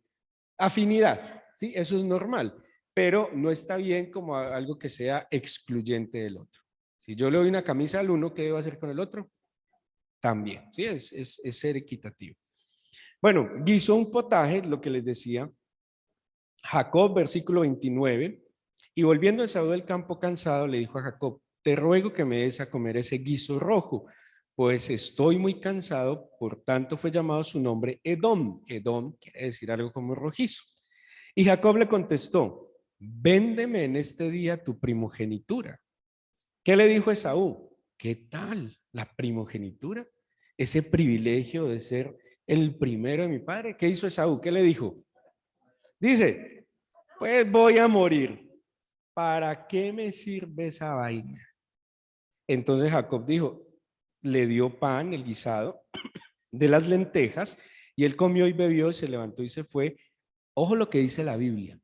Afinidad, ¿sí? Eso es normal, pero no está bien como algo que sea excluyente del otro. Si yo le doy una camisa al uno, ¿qué debo hacer con el otro? También, ¿sí? Es ser equitativo. Bueno, guisó un potaje, lo que les decía, Jacob, versículo 29, y volviendo Esaú del campo cansado, le dijo a Jacob, te ruego que me des a comer ese guiso rojo, pues estoy muy cansado, por tanto fue llamado su nombre Edom. Edom quiere decir algo como rojizo. Y Jacob le contestó, véndeme en este día tu primogenitura. ¿Qué le dijo Esaú? ¿Qué tal la primogenitura? Ese privilegio de ser el primero de mi padre. ¿Qué hizo Esaú? ¿Qué le dijo? Dice, pues voy a morir. ¿Para qué me sirve esa vaina? Entonces Jacob dijo, le dio pan, el guisado, de las lentejas, y él comió y bebió, se levantó y se fue. Ojo lo que dice la Biblia.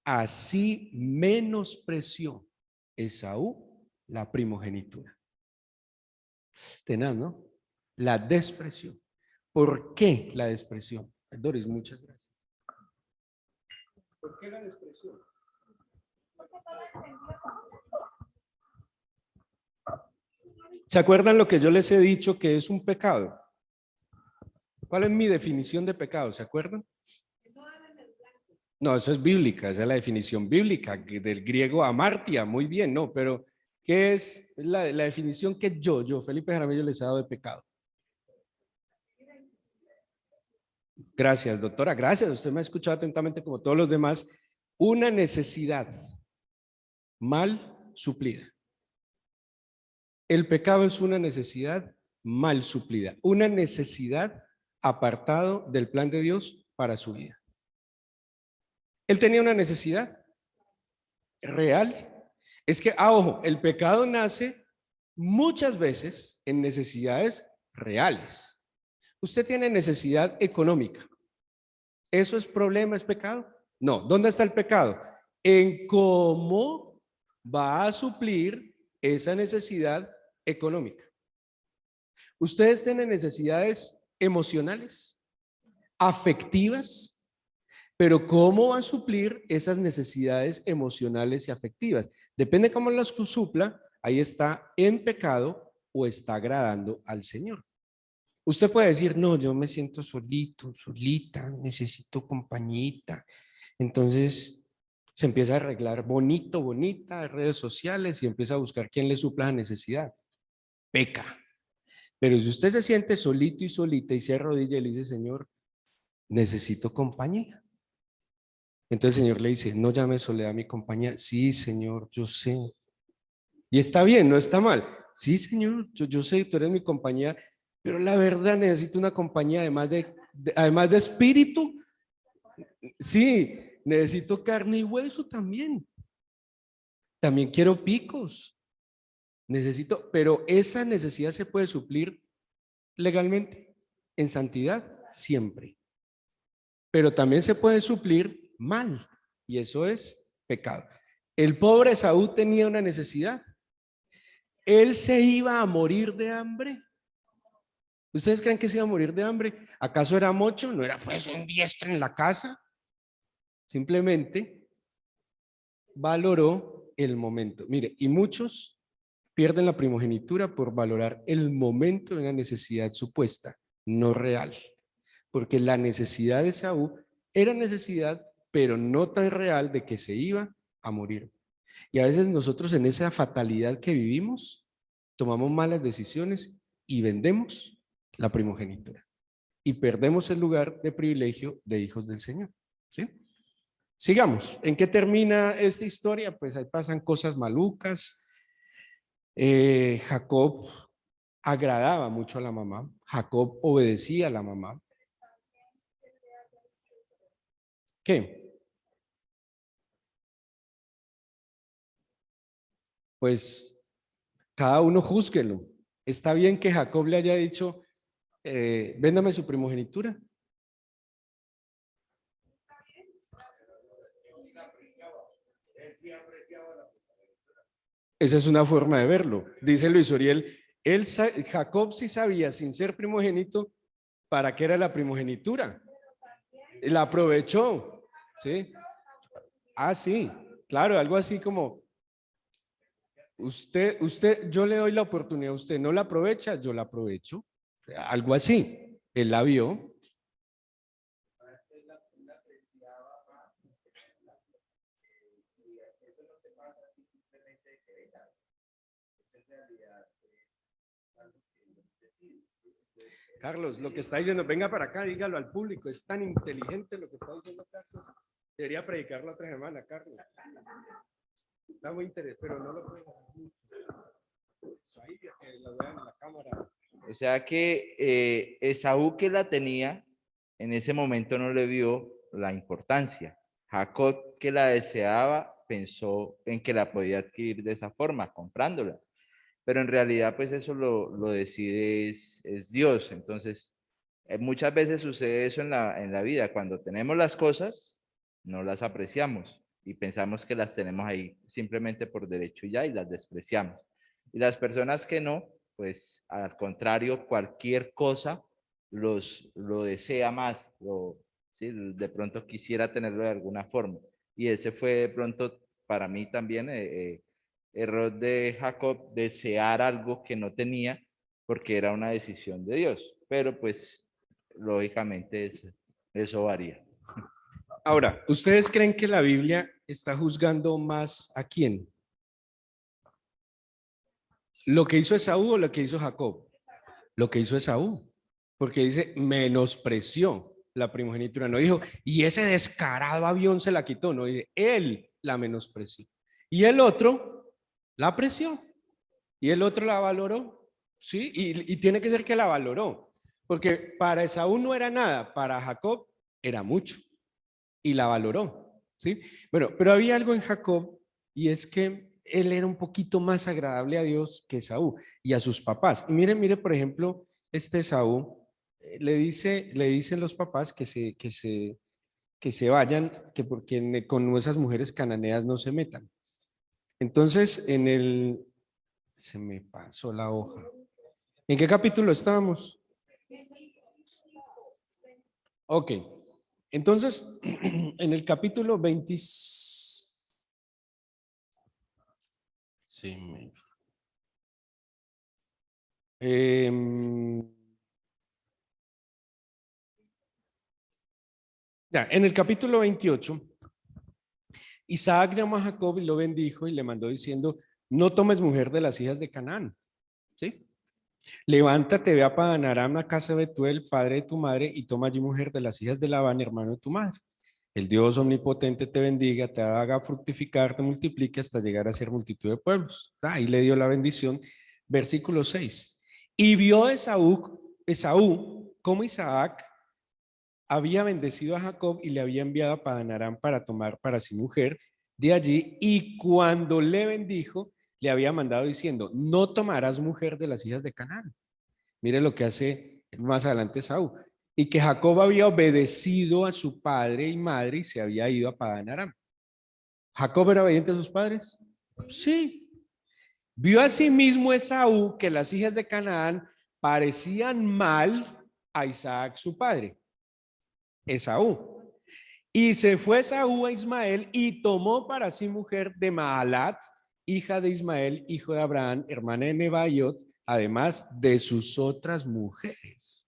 Así menospreció Esaú la primogenitura. Tenaz, ¿no? La despreció. ¿Por qué la despreció? Doris, muchas gracias. ¿Por qué la despreció? ¿Se acuerdan lo que yo les he dicho que es un pecado? ¿Cuál es mi definición de pecado? ¿Se acuerdan? No, eso es bíblica, esa es la definición bíblica del griego amartia, muy bien, ¿no? Pero, ¿qué es la definición que yo, Felipe Jaramillo, les he dado de pecado? Gracias, doctora, gracias. Usted me ha escuchado atentamente como todos los demás. Una necesidad mal suplida. El pecado es una necesidad mal suplida, una necesidad apartado del plan de Dios para su vida. Él tenía una necesidad real. Es que, ojo, el pecado nace muchas veces en necesidades reales. Usted tiene necesidad económica. ¿Eso es problema, es pecado? No. ¿Dónde está el pecado? En cómo va a suplir esa necesidad económica. Ustedes tienen necesidades emocionales, afectivas, pero ¿cómo va a suplir esas necesidades emocionales y afectivas? Depende cómo las supla, ahí está en pecado o está agradando al Señor. Usted puede decir, no, yo me siento solito, solita, necesito compañita. Entonces se empieza a arreglar bonito, bonita, redes sociales y empieza a buscar quién le supla la necesidad. Peca. Pero si usted se siente solito y solita y se arrodilla y le dice, Señor, necesito compañía. Entonces el Señor le dice, no llame soledad a mi compañía. Sí, Señor, yo sé. Y está bien, no está mal. Sí, Señor, yo sé, tú eres mi compañía, pero la verdad necesito una compañía además de espíritu. Sí, necesito carne y hueso también. También quiero picos. Necesito, pero esa necesidad se puede suplir legalmente, en santidad, siempre. Pero también se puede suplir mal, y eso es pecado. El pobre Esaú tenía una necesidad. Él se iba a morir de hambre. ¿Ustedes creen que se iba a morir de hambre? ¿Acaso era mocho? ¿No era pues un diestro en la casa? Simplemente valoró el momento. Mire, y muchos pierden la primogenitura por valorar el momento de una necesidad supuesta, no real. Porque la necesidad de Esaú era necesidad, pero no tan real de que se iba a morir. Y a veces nosotros en esa fatalidad que vivimos, tomamos malas decisiones y vendemos la primogenitura. y perdemos el lugar de privilegio de hijos del Señor. ¿Sí? Sigamos. ¿En qué termina esta historia? Pues ahí pasan cosas malucas. Jacob agradaba mucho a la mamá. Jacob obedecía a la mamá. ¿Qué? Pues cada uno júzguelo. Está bien que Jacob le haya dicho, véndame su primogenitura. Esa es una forma de verlo. Dice Luis Oriel, Jacob sí sabía, sin ser primogénito, para qué era la primogenitura. La aprovechó, ¿sí? Ah, sí, claro, algo así como, yo le doy la oportunidad, usted no la aprovecha, yo la aprovecho. Algo así. Él la vio. Carlos, lo que está diciendo, venga para acá, dígalo al público, es tan inteligente lo que está diciendo Carlos. Debería predicarlo otra semana, Carlos. Está muy interesante, pero no lo puede hacer mucho. Ahí, que lo vean en la cámara. O sea que Esaú, que la tenía, en ese momento no le vio la importancia. Jacob, que la deseaba, pensó en que la podía adquirir de esa forma, comprándola. Pero en realidad, pues eso lo decide es Dios. Entonces, muchas veces sucede eso en la vida. Cuando tenemos las cosas, no las apreciamos y pensamos que las tenemos ahí simplemente por derecho y ya, y las despreciamos. Y las personas que no, pues al contrario, cualquier cosa lo desea más, ¿sí? De pronto quisiera tenerlo de alguna forma. Y ese fue de pronto para mí también error de Jacob, desear algo que no tenía porque era una decisión de Dios. Pero pues lógicamente eso varía. Ahora, ¿ustedes creen que la Biblia está juzgando más a quién? ¿Lo que hizo Esaú o lo que hizo Jacob? Lo que hizo Esaú, porque dice, menospreció la primogenitura. No dijo, y ese descarado avión se la quitó. No, dice, él la menospreció. Y el otro la apreció. Y el otro la valoró. Sí, y tiene que ser que la valoró. Porque para Esaú no era nada, para Jacob era mucho. Y la valoró. ¿Sí? Bueno, pero había algo en Jacob y es que él era un poquito más agradable a Dios que Esaú y a sus papás. Y mire, por ejemplo, este Esaú le dicen los papás que se vayan, que porque con esas mujeres cananeas no se metan. Entonces, se me pasó la hoja. ¿En qué capítulo estábamos? Ok. Entonces, en el capítulo 20, sí, ya, en el capítulo 28, Isaac llamó a Jacob y lo bendijo y le mandó diciendo, no tomes mujer de las hijas de Canaán, ¿sí? Levántate, ve a Padan Aram, a casa de Betuel, padre de tu madre, y toma allí mujer de las hijas de Labán, hermano de tu madre. El Dios omnipotente te bendiga, te haga fructificar, te multiplique hasta llegar a ser multitud de pueblos. Ahí le dio la bendición. Versículo 6. Y vio Esaú como Isaac había bendecido a Jacob y le había enviado a Padan Aram para tomar para sí mujer de allí, y cuando le bendijo, le había mandado diciendo, no tomarás mujer de las hijas de Canaán. Mire lo que hace más adelante Esaú. Y que Jacob había obedecido a su padre y madre y se había ido a Padan Aram. ¿Jacob era obediente a sus padres? Sí. Vio asimismo Esaú que las hijas de Canaán parecían mal a Isaac su padre, Esaú. Y se fue Esaú a Ismael y tomó para sí mujer de Mahalat, hija de Ismael, hijo de Abraham, hermana de Nebaiot, además de sus otras mujeres.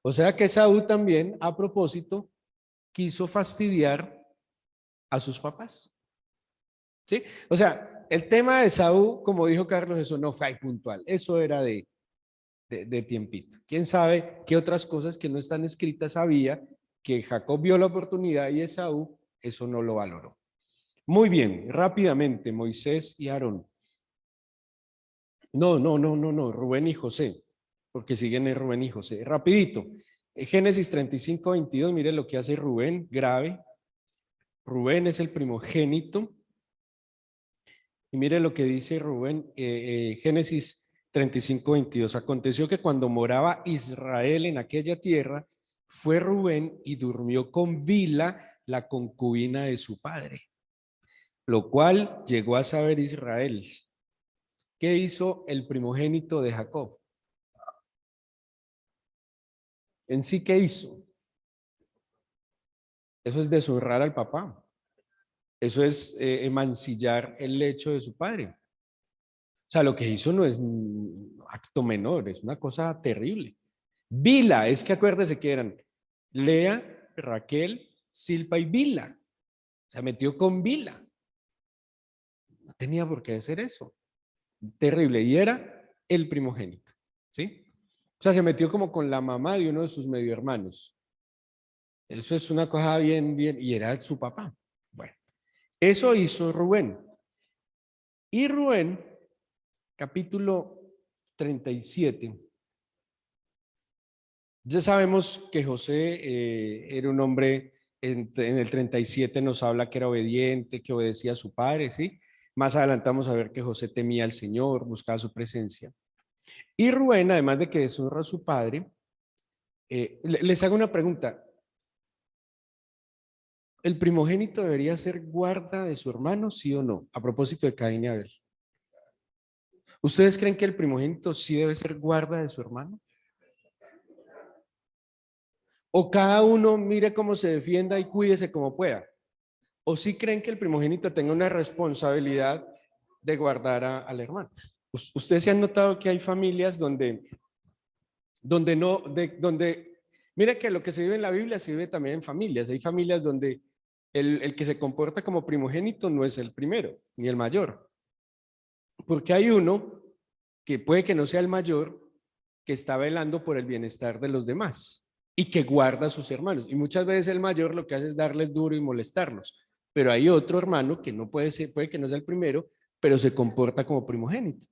O sea que Esaú también, a propósito, quiso fastidiar a sus papás. ¿Sí? O sea, el tema de Esaú, como dijo Carlos, eso no fue ahí puntual. Eso era de de tiempito. ¿Quién sabe qué otras cosas que no están escritas había que Jacob vio la oportunidad y Esaú eso no lo valoró? Muy bien, rápidamente, Moisés y Aarón. No, Rubén y José, porque siguen en Rubén y José. Rapidito, Génesis 35, 22, mire lo que hace Rubén, grave. Rubén es el primogénito. Y mire lo que dice Rubén, Génesis 35, 22. Aconteció que cuando moraba Israel en aquella tierra, fue Rubén y durmió con Bila, la concubina de su padre, lo cual llegó a saber Israel. ¿Qué hizo el primogénito de Jacob? En sí, ¿qué hizo? Eso es deshonrar al papá. Eso es mancillar el lecho de su padre. O sea, lo que hizo no es un acto menor, es una cosa terrible. Bila, es que acuérdese que eran Lea, Raquel, Silpa y Bila. Se metió con Bila. No tenía por qué hacer eso. Terrible. Y era el primogénito. ¿Sí? O sea, se metió como con la mamá de uno de sus medio hermanos. Eso es una cosa bien, y era su papá. Bueno, eso hizo Rubén. Y Rubén, capítulo 37. Ya sabemos que José era un hombre, en el 37 nos habla que era obediente, que obedecía a su padre, ¿sí? Más adelante vamos a ver que José temía al Señor, buscaba su presencia. Y Rubén, además de que deshonra a su padre, les hago una pregunta. ¿El primogénito debería ser guarda de su hermano, sí o no? A propósito de Caín y Abel. ¿Ustedes creen que el primogénito sí debe ser guarda de su hermano? ¿O cada uno mire cómo se defienda y cuídese como pueda? ¿O sí creen que el primogénito tenga una responsabilidad de guardar al hermano? Ustedes se han notado que hay familias donde no, mira que lo que se vive en la Biblia se vive también en familias. Hay familias donde el que se comporta como primogénito no es el primero, ni el mayor. Porque hay uno que puede que no sea el mayor, que está velando por el bienestar de los demás y que guarda a sus hermanos. Y muchas veces el mayor lo que hace es darles duro y molestarlos. Pero hay otro hermano que no puede ser, puede que no sea el primero, pero se comporta como primogénito.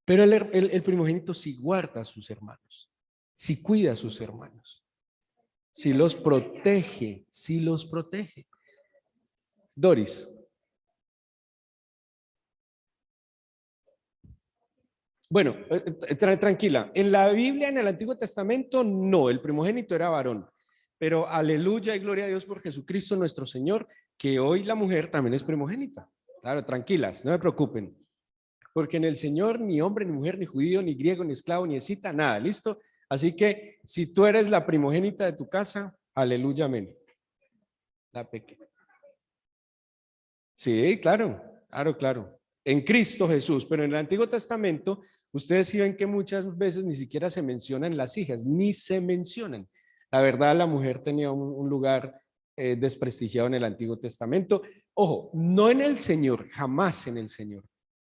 Pero el primogénito sí guarda a sus hermanos, sí cuida a sus hermanos, sí los protege, sí los protege. Doris. Bueno, tranquila. En la Biblia, en el Antiguo Testamento, no, el primogénito era varón. Pero aleluya y gloria a Dios por Jesucristo nuestro Señor, que hoy la mujer también es primogénita. Claro, tranquilas, no me preocupen. Porque en el Señor ni hombre, ni mujer, ni judío, ni griego, ni esclavo, ni escita, nada, ¿listo? Así que si tú eres la primogénita de tu casa, aleluya, amén. La pequeña. Sí, claro, claro. En Cristo Jesús, pero en el Antiguo Testamento, ustedes sí ven que muchas veces ni siquiera se mencionan las hijas, ni se mencionan. La verdad, la mujer tenía un lugar desprestigiado en el Antiguo Testamento. Ojo, no en el Señor, jamás en el Señor,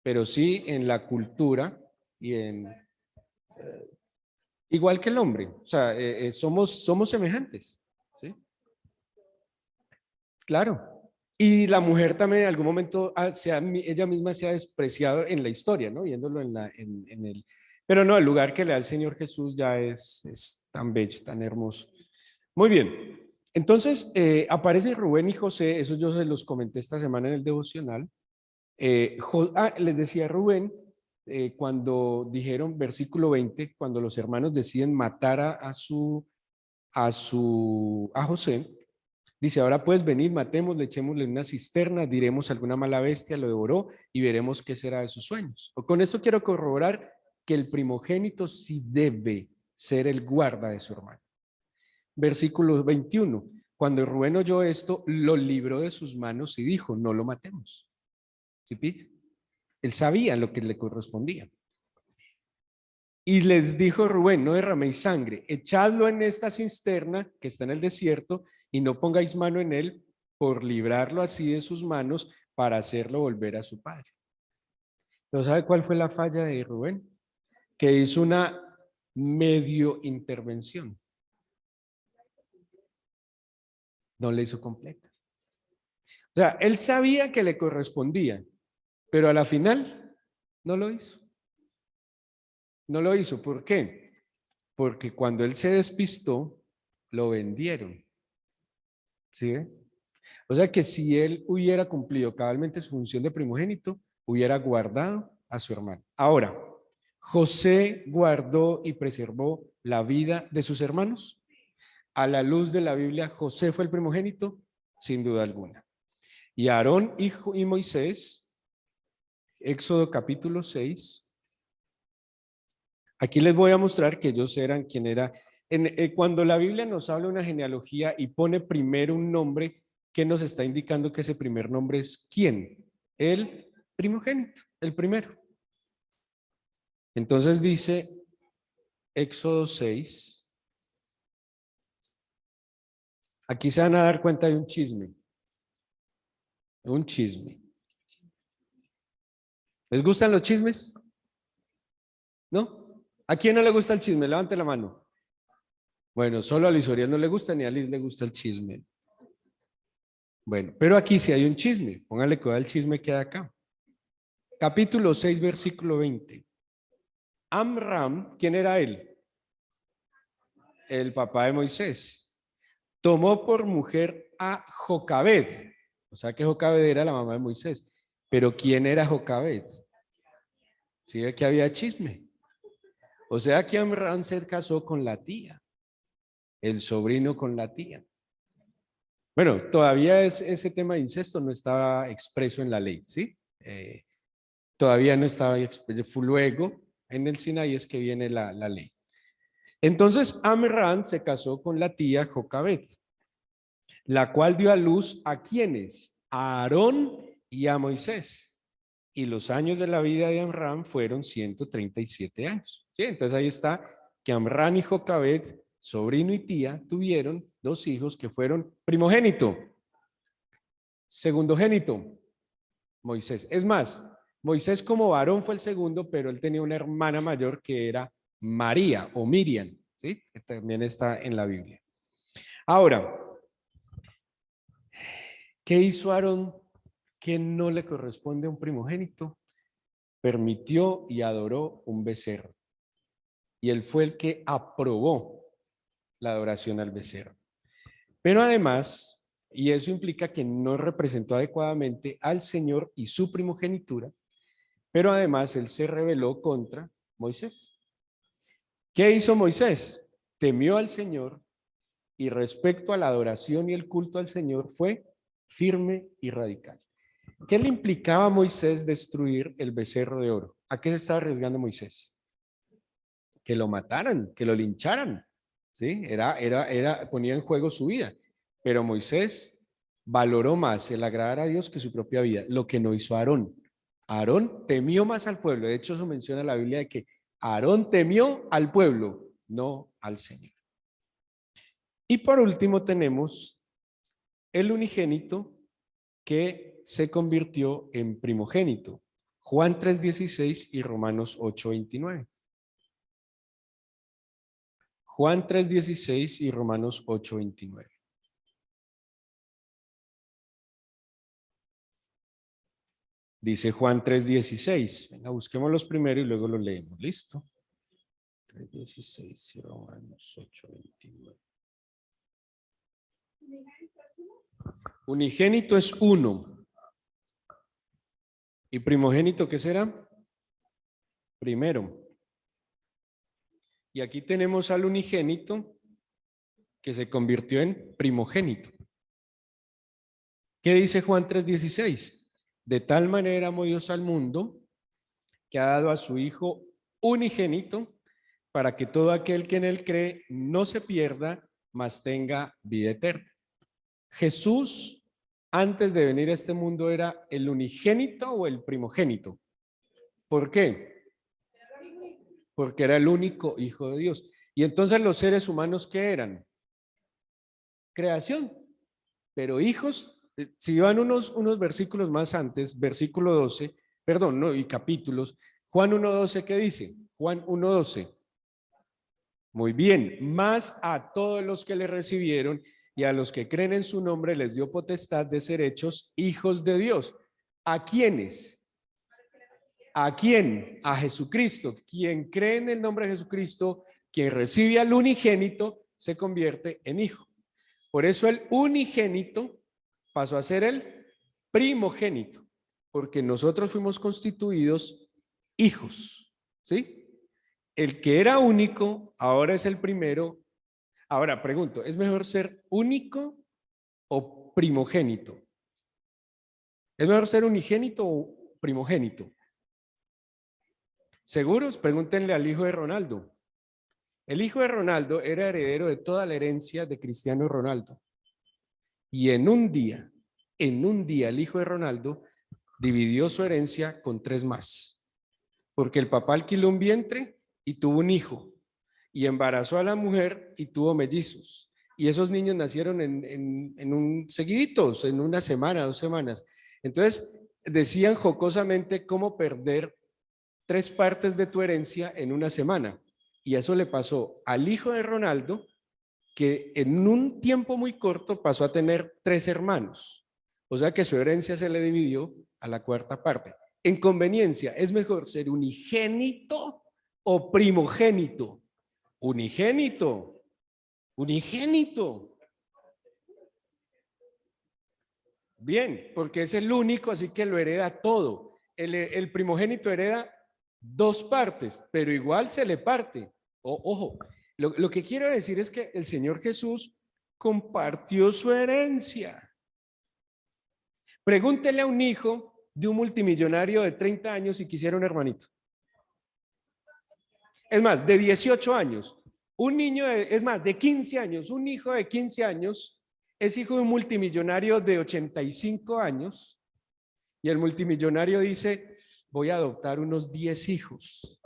pero sí en la cultura y en igual que el hombre. O sea, somos semejantes, ¿sí? Claro. Y la mujer también en algún momento ella misma se ha despreciado en la historia, ¿no? Viéndolo en el... Pero no, el lugar que le da el Señor Jesús ya es tan bello, tan hermoso. Muy bien. Entonces, aparecen Rubén y José, eso yo se los comenté esta semana en el devocional. Les decía Rubén, cuando dijeron, versículo 20, cuando los hermanos deciden matar a José, dice, ahora pues venid, matémosle, echémosle en una cisterna, diremos alguna mala bestia lo devoró y veremos qué será de sus sueños. Con esto quiero corroborar que el primogénito sí debe ser el guarda de su hermano. Versículo 21. Cuando Rubén oyó esto, lo libró de sus manos y dijo, no lo matemos. ¿Sí, Pete? Él sabía lo que le correspondía. Y les dijo Rubén, no derraméis sangre, echadlo en esta cisterna que está en el desierto y no pongáis mano en él por librarlo así de sus manos para hacerlo volver a su padre. ¿No sabe cuál fue la falla de Rubén? Que hizo una medio intervención. No la hizo completa. O sea, él sabía que le correspondía, pero a la final no lo hizo. No lo hizo. ¿Por qué? Porque cuando él se despistó, lo vendieron. ¿Sí ve? O sea que si él hubiera cumplido cabalmente su función de primogénito, hubiera guardado a su hermano. Ahora, ¿José guardó y preservó la vida de sus hermanos? A la luz de la Biblia, ¿José fue el primogénito? Sin duda alguna. Y Aarón y Moisés, Éxodo capítulo 6. Aquí les voy a mostrar que ellos eran quien era. Cuando la Biblia nos habla de una genealogía y pone primero un nombre, ¿qué nos está indicando que ese primer nombre es quién? El primogénito, el primero. Entonces dice Éxodo 6. Aquí se van a dar cuenta de un chisme. Un chisme. ¿Les gustan los chismes? ¿No? ¿A quién no le gusta el chisme? Levante la mano. Bueno, solo a Luis Oriel no le gusta, ni a Liz le gusta el chisme. Bueno, pero aquí sí hay un chisme. Póngale cuidado al chisme que hay acá. Capítulo 6, versículo 20. Amram, ¿quién era él? El papá de Moisés. Tomó por mujer a Jocabed. O sea que Jocabed era la mamá de Moisés. Pero ¿quién era Jocabed? Sí, que había chisme. O sea que Amram se casó con la tía. El sobrino con la tía. Bueno, todavía ese tema de incesto no estaba expreso en la ley, ¿sí? Todavía no estaba expreso. Luego, en el Sinaí es que viene la ley. Entonces, Amram se casó con la tía Jocabed, la cual dio a luz ¿a quiénes? A Aarón y a Moisés. Y los años de la vida de Amram fueron 137 años. ¿Sí? Entonces ahí está que Amram y Jocabed, sobrino y tía, tuvieron 2 hijos que fueron primogénito. Segundogénito, Moisés. Es más, Moisés como varón fue el segundo, pero él tenía una hermana mayor que era María o Miriam, ¿sí? Que también está en la Biblia. Ahora, ¿qué hizo Aarón que no le corresponde a un primogénito? Permitió y adoró un becerro. Y él fue el que aprobó la adoración al becerro. Pero además, y eso implica que no representó adecuadamente al Señor y su primogenitura, pero además él se rebeló contra Moisés. ¿Qué hizo Moisés? Temió al Señor y respecto a la adoración y el culto al Señor fue firme y radical. ¿Qué le implicaba a Moisés destruir el becerro de oro? ¿A qué se estaba arriesgando Moisés? Que lo mataran, que lo lincharan. ¿Sí? Ponía en juego su vida. Pero Moisés valoró más el agradar a Dios que su propia vida, lo que no hizo Aarón. Aarón temió más al pueblo. De hecho, eso menciona la Biblia de que Aarón temió al pueblo, no al Señor. Y por último tenemos el unigénito que se convirtió en primogénito. Juan 3:16 y Romanos 8:29. Juan 3:16 y Romanos 8:29. Dice Juan 3:16. Venga, busquémoslos primero y luego lo leemos. ¿Listo? 3:16 y Romanos 8:29. Unigénito es uno. ¿Y primogénito qué será? Primero. Y aquí tenemos al unigénito que se convirtió en primogénito. ¿Qué dice Juan 3:16? De tal manera amó Dios al mundo que ha dado a su Hijo unigénito para que todo aquel que en él cree no se pierda, mas tenga vida eterna. Jesús, antes de venir a este mundo, ¿era el unigénito o el primogénito? ¿Por qué? Porque era el único Hijo de Dios. Y entonces los seres humanos, ¿qué eran? Creación. Pero hijos, si van unos versículos más antes, versículo 12, perdón, no, y capítulos, Juan 1:12, ¿qué dice? Juan 1:12. Muy bien, más a todos los que le recibieron y a los que creen en su nombre les dio potestad de ser hechos hijos de Dios. ¿A quiénes? ¿A quién? A Jesucristo. Quien cree en el nombre de Jesucristo, quien recibe al unigénito, se convierte en hijo. Por eso el unigénito pasó a ser el primogénito, porque nosotros fuimos constituidos hijos, ¿sí? El que era único, ahora es el primero. Ahora pregunto, ¿es mejor ser único o primogénito? ¿Es mejor ser unigénito o primogénito? ¿Seguros? Pregúntenle al hijo de Ronaldo. El hijo de Ronaldo era heredero de toda la herencia de Cristiano Ronaldo. Y en un día, el hijo de Ronaldo dividió su herencia con 3 más. Porque el papá alquiló un vientre y tuvo un hijo. Y embarazó a la mujer y tuvo mellizos. Y esos niños nacieron seguiditos, en una semana, 2 semanas. Entonces, decían jocosamente cómo perder 3 partes de tu herencia en una semana. Y eso le pasó al hijo de Ronaldo, que en un tiempo muy corto pasó a tener 3 hermanos. O sea que su herencia se le dividió a la 4ª parte. En conveniencia, ¿es mejor ser unigénito o primogénito? Unigénito. Unigénito. Bien, porque es el único, así que lo hereda todo. El primogénito hereda 2 partes, pero igual se le parte. Ojo, lo que quiero decir es que el Señor Jesús compartió su herencia. Pregúntele a un hijo de un multimillonario de 30 años si quisiera un hermanito. Es más, de 18 años. Un niño, es más, de 15 años, un hijo de 15 años es hijo de un multimillonario de 85 años y el multimillonario dice, voy a adoptar unos 10 hijos.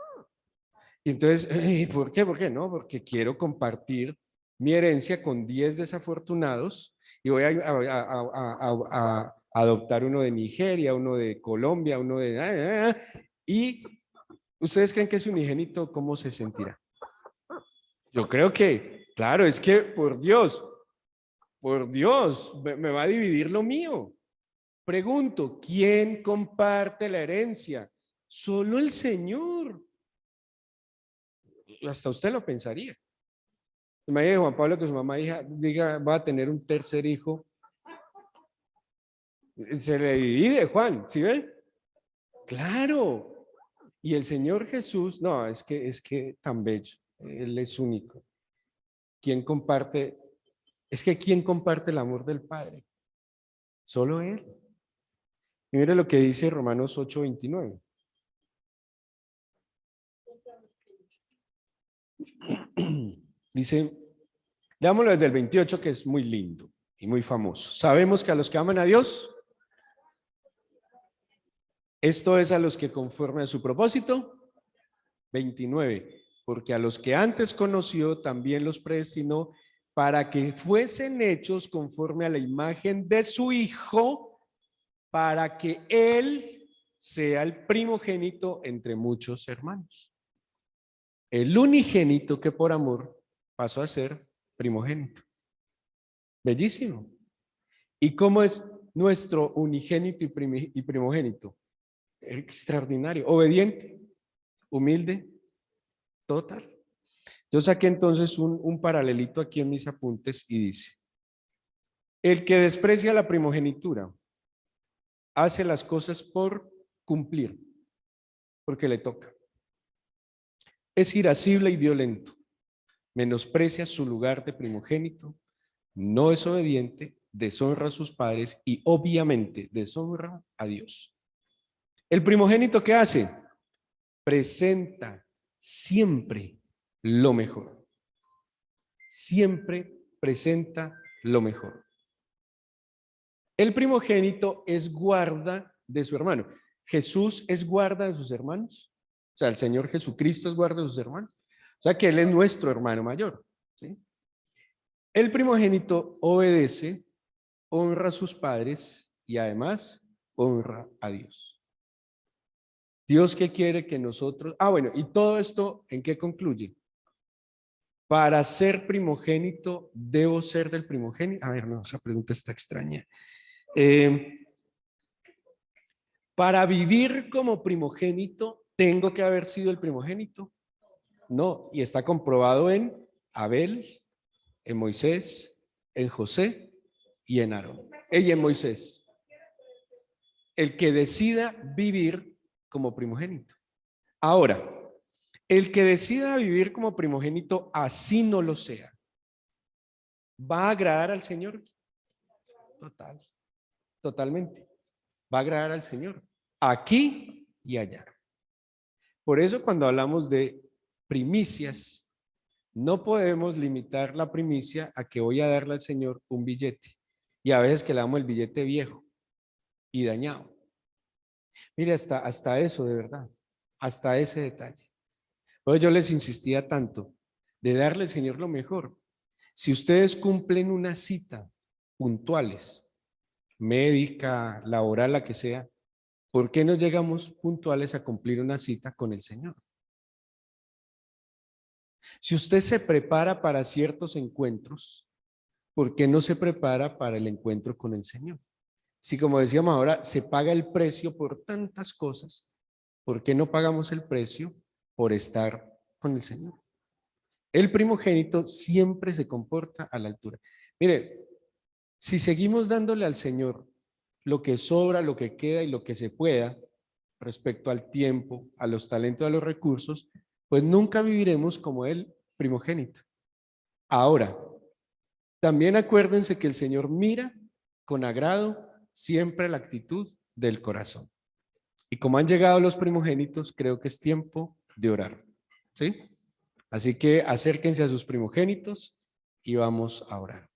Y entonces, ¿por qué? ¿Por qué? No, porque quiero compartir mi herencia con 10 desafortunados y voy a adoptar uno de Nigeria, uno de Colombia, uno de... Y ¿ustedes creen que es unigénito? ¿Cómo se sentirá? Yo creo que, claro, es que por Dios, me va a dividir lo mío. Pregunto, ¿quién comparte la herencia? Solo el Señor. Hasta usted lo pensaría. Imagínese Juan Pablo que su mamá diga, va a tener un 3er hijo. Se le divide, Juan, ¿sí ven? Claro. Y el Señor Jesús, no, es que tan bello. Él es único. ¿Quién comparte? Es que ¿quién comparte el amor del Padre? Solo Él. Y mire lo que dice Romanos 8:29. Dice, leámoslo desde el 28, que es muy lindo y muy famoso. Sabemos que a los que aman a Dios, esto es a los que conforme a su propósito. 29, porque a los que antes conoció también los predestinó para que fuesen hechos conforme a la imagen de su Hijo, para que Él sea el primogénito entre muchos hermanos. El unigénito que por amor pasó a ser primogénito. Bellísimo. ¿Y cómo es nuestro unigénito y primogénito? Extraordinario, obediente, humilde, total. Yo saqué entonces un paralelito aquí en mis apuntes y dice, el que desprecia la primogenitura hace las cosas por cumplir, porque le toca. Es irascible y violento, menosprecia su lugar de primogénito, no es obediente, deshonra a sus padres y obviamente deshonra a Dios. El primogénito, ¿qué hace? Presenta siempre lo mejor. Siempre presenta lo mejor. El primogénito es guarda de su hermano. Jesús es guarda de sus hermanos. O sea, el Señor Jesucristo es guarda de sus hermanos. O sea, que Él es nuestro hermano mayor. ¿Sí? El primogénito obedece, honra a sus padres y además honra a Dios. Dios que quiere que nosotros... bueno, y todo esto, ¿en qué concluye? Para ser primogénito, ¿debo ser del primogénito? A ver, no, esa pregunta está extraña. Para vivir como primogénito, ¿tengo que haber sido el primogénito? No, y está comprobado en Abel, en Moisés, en José y en Aarón. Y en Moisés. El que decida vivir como primogénito. Ahora, el que decida vivir como primogénito, así no lo sea, ¿va a agradar al Señor? Totalmente. Va a agradar al Señor, aquí y allá. Por eso cuando hablamos de primicias, no podemos limitar la primicia a que voy a darle al Señor un billete. Y a veces que le damos el billete viejo y dañado. Mire, hasta eso de verdad, hasta ese detalle. Por eso yo les insistía tanto de darle al Señor lo mejor. Si ustedes cumplen una cita puntuales, médica, laboral, la que sea, ¿por qué no llegamos puntuales a cumplir una cita con el Señor? Si usted se prepara para ciertos encuentros, ¿por qué no se prepara para el encuentro con el Señor? Si, como decíamos ahora, se paga el precio por tantas cosas, ¿por qué no pagamos el precio por estar con el Señor? El primogénito siempre se comporta a la altura. Mire, si seguimos dándole al Señor lo que sobra, lo que queda y lo que se pueda respecto al tiempo, a los talentos, a los recursos, pues nunca viviremos como el primogénito. Ahora, también acuérdense que el Señor mira con agrado siempre la actitud del corazón. Y como han llegado los primogénitos, creo que es tiempo de orar. ¿Sí? Así que acérquense a sus primogénitos y vamos a orar.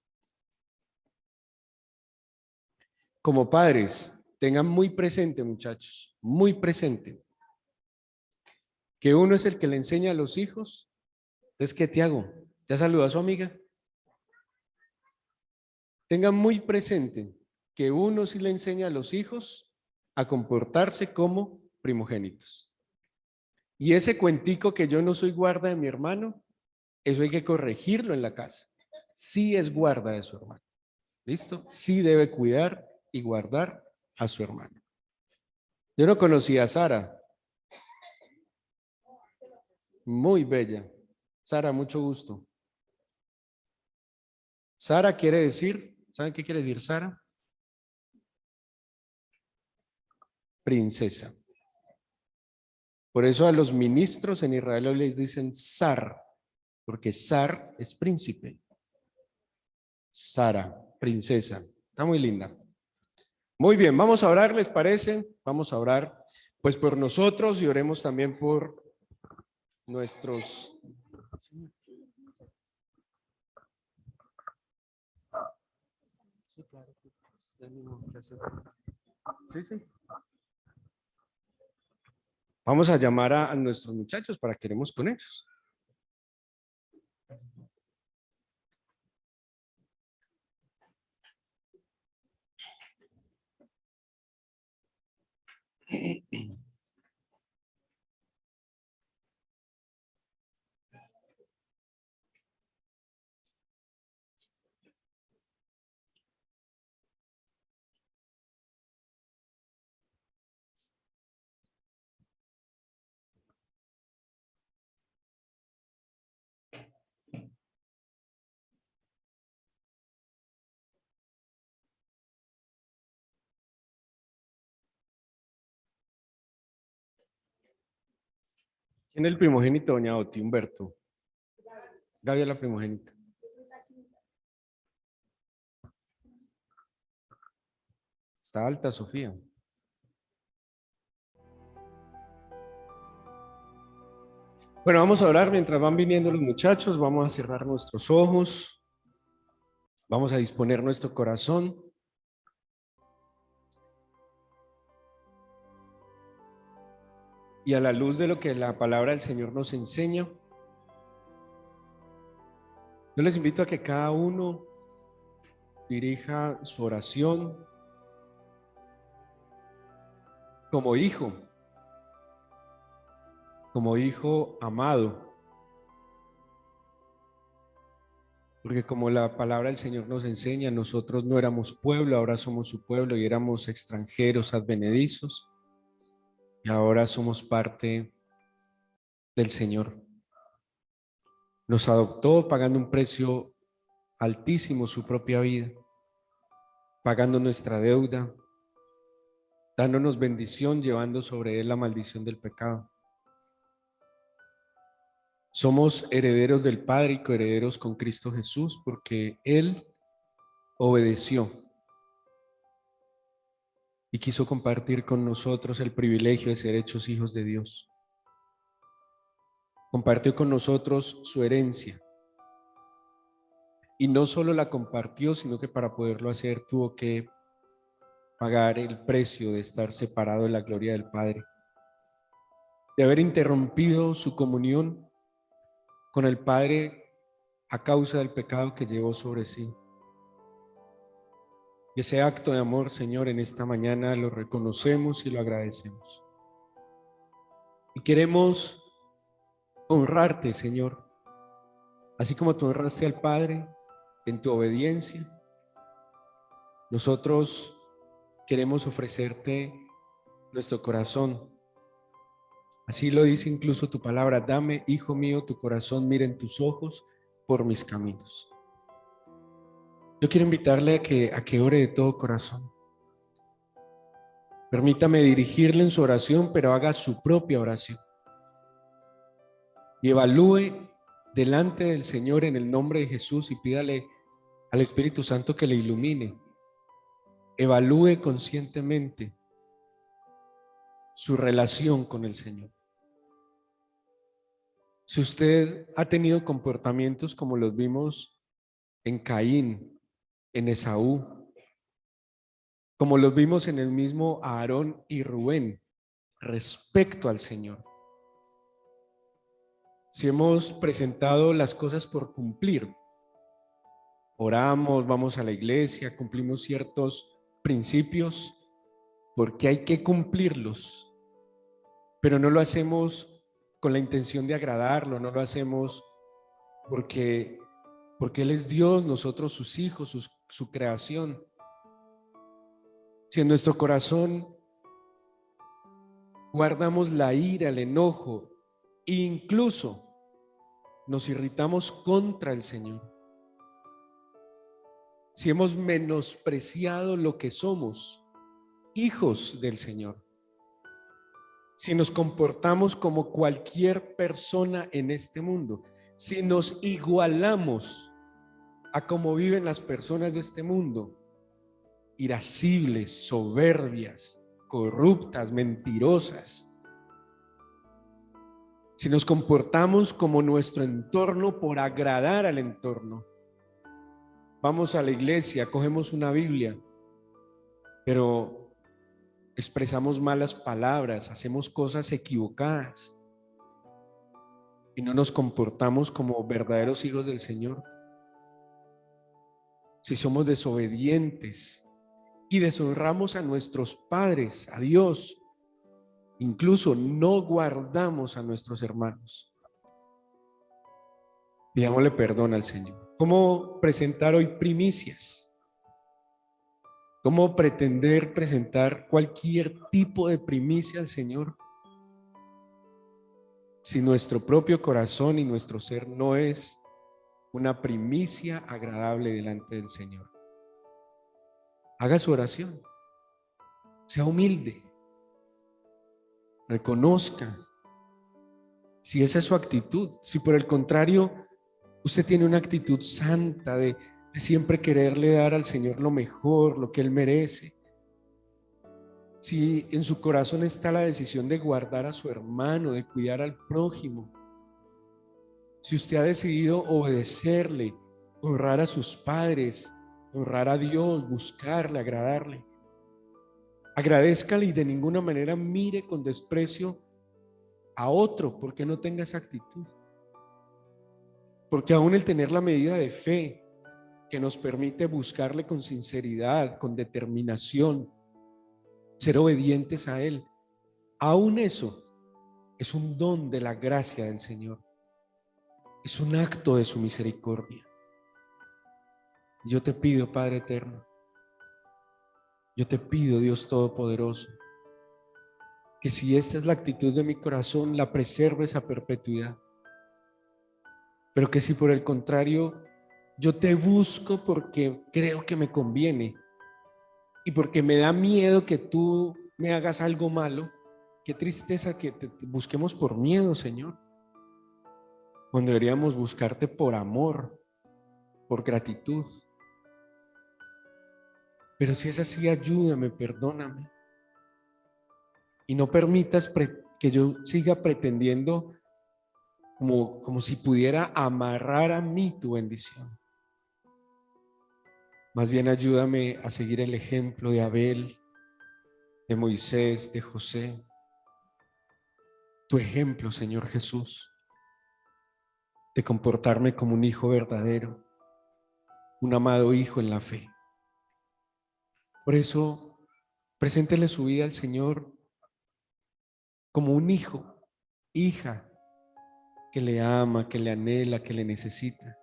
Como padres, tengan muy presente, muchachos, muy presente, que uno es el que le enseña a los hijos. Entonces, ¿qué te hago? ¿Ya saludó a su amiga? Tengan muy presente que uno sí le enseña a los hijos a comportarse como primogénitos. Y ese cuentico que yo no soy guarda de mi hermano, eso hay que corregirlo en la casa. Sí es guarda de su hermano. ¿Listo? Sí debe cuidar y guardar a su hermano. Yo no conocía a Sara. Muy bella. Sara, mucho gusto. Sara quiere decir, ¿saben qué quiere decir Sara? Princesa. Por eso a los ministros en Israel les dicen zar, porque zar es príncipe. Sara, princesa. Está muy linda. Muy bien, vamos a orar, ¿les parece? Vamos a orar pues por nosotros y oremos también por nuestros... Sí, sí. Vamos a llamar a nuestros muchachos para que oremos con ellos. ¿Quién es el primogénito, doña Oti? Humberto. Gaby es la primogénita. Está alta, Sofía. Bueno, vamos a orar mientras van viniendo los muchachos. Vamos a cerrar nuestros ojos. Vamos a disponer nuestro corazón. Y a la luz de lo que la palabra del Señor nos enseña, yo les invito a que cada uno dirija su oración como hijo amado, Porque como la palabra del Señor nos enseña, nosotros no éramos pueblo, ahora somos su pueblo y éramos extranjeros advenedizos y ahora somos parte del Señor. Nos adoptó pagando un precio altísimo, su propia vida, pagando nuestra deuda, dándonos bendición, llevando sobre él la maldición del pecado. Somos herederos del Padre y coherederos con Cristo Jesús porque él obedeció y quiso compartir con nosotros el privilegio de ser hechos hijos de Dios. Compartió con nosotros su herencia y no solo la compartió, sino que para poderlo hacer tuvo que pagar el precio de estar separado de la gloria del Padre, de haber interrumpido su comunión con el Padre a causa del pecado que llevó sobre sí. Y ese acto de amor, Señor, en esta mañana lo reconocemos y lo agradecemos. Y queremos honrarte, Señor, así como tú honraste al Padre en tu obediencia. Nosotros queremos ofrecerte nuestro corazón. Así lo dice incluso tu palabra: dame, hijo mío, tu corazón, mira en tus ojos por mis caminos. Yo quiero invitarle a que ore de todo corazón. Permítame dirigirle en su oración, pero haga su propia oración. Y evalúe delante del Señor en el nombre de Jesús y pídale al Espíritu Santo que le ilumine. Evalúe conscientemente su relación con el Señor. Si usted ha tenido comportamientos como los vimos en Caín, en Esaú, como los vimos en el mismo Aarón y Rubén, respecto al Señor. Si hemos presentado las cosas por cumplir, oramos, vamos a la iglesia, cumplimos ciertos principios, porque hay que cumplirlos, pero no lo hacemos con la intención de agradarlo, no lo hacemos porque Él es Dios, nosotros sus hijos, su creación. Si en nuestro corazón guardamos la ira, el enojo, e incluso nos irritamos contra el Señor, si hemos menospreciado lo que somos, hijos del Señor, si nos comportamos como cualquier persona en este mundo, si nos igualamos a cómo viven las personas de este mundo, irascibles, soberbias, corruptas, mentirosas, si nos comportamos como nuestro entorno por agradar al entorno, vamos a la iglesia, cogemos una Biblia, pero expresamos malas palabras, hacemos cosas equivocadas y no nos comportamos como verdaderos hijos del Señor. Si somos desobedientes y deshonramos a nuestros padres, a Dios, incluso no guardamos a nuestros hermanos, pidámosle perdón al Señor. ¿Cómo presentar hoy primicias? ¿Cómo pretender presentar cualquier tipo de primicia al Señor si nuestro propio corazón y nuestro ser no es una primicia agradable delante del Señor? Haga su oración, sea humilde, reconozca si esa es su actitud. Si por el contrario usted tiene una actitud santa de siempre quererle dar al Señor lo mejor, lo que Él merece, si en su corazón está la decisión de guardar a su hermano, de cuidar al prójimo, si usted ha decidido obedecerle, honrar a sus padres, honrar a Dios, buscarle, agradarle, agradézcale y de ninguna manera mire con desprecio a otro porque no tenga esa actitud. Porque aún el tener la medida de fe que nos permite buscarle con sinceridad, con determinación, ser obedientes a Él, aún eso es un don de la gracia del Señor, es un acto de su misericordia. Yo te pido, Padre eterno, yo te pido, Dios Todopoderoso, que si esta es la actitud de mi corazón, la preserves a perpetuidad. Pero que si por el contrario, yo te busco porque creo que me conviene y porque me da miedo que tú me hagas algo malo, qué tristeza que te busquemos por miedo, Señor, cuando deberíamos buscarte por amor, por gratitud. Pero si es así, ayúdame, perdóname. Y no permitas que yo siga pretendiendo como si pudiera amarrar a mí tu bendición. Más bien ayúdame a seguir el ejemplo de Abel, de Moisés, de José. Tu ejemplo, Señor Jesús, de comportarme como un hijo verdadero, un amado hijo en la fe. Por eso, preséntele su vida al Señor como un hijo, hija, que le ama, que le anhela, que le necesita,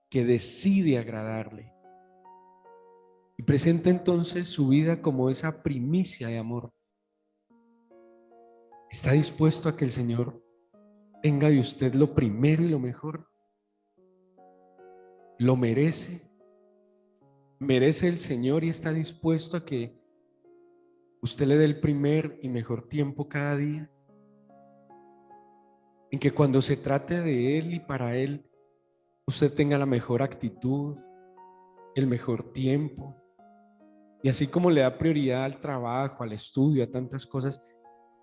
que decide agradarle. Y presenta entonces su vida como esa primicia de amor. ¿Está dispuesto a que el Señor tenga de usted lo primero y lo mejor? ¿Lo merece? ¿Merece el Señor y está dispuesto a que usted le dé el primer y mejor tiempo cada día? En que cuando se trate de Él y para Él, usted tenga la mejor actitud, el mejor tiempo. Y así como le da prioridad al trabajo, al estudio, a tantas cosas,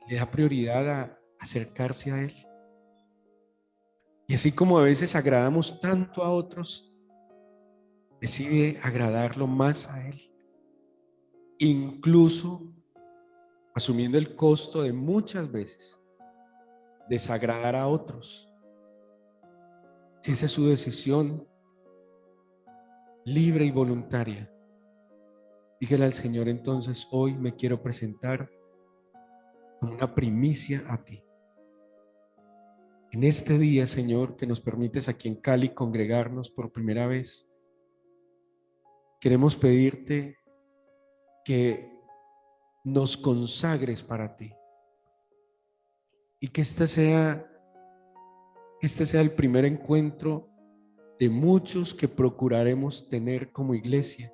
le da prioridad a acercarse a Él. Y así como a veces agradamos tanto a otros, decide agradarlo más a Él, incluso asumiendo el costo de muchas veces desagradar a otros. Si esa es su decisión libre y voluntaria, dígale al Señor entonces: hoy me quiero presentar como una primicia a ti. En este día, Señor, que nos permites aquí en Cali congregarnos por primera vez, queremos pedirte que nos consagres para ti y que este sea el primer encuentro de muchos que procuraremos tener como iglesia.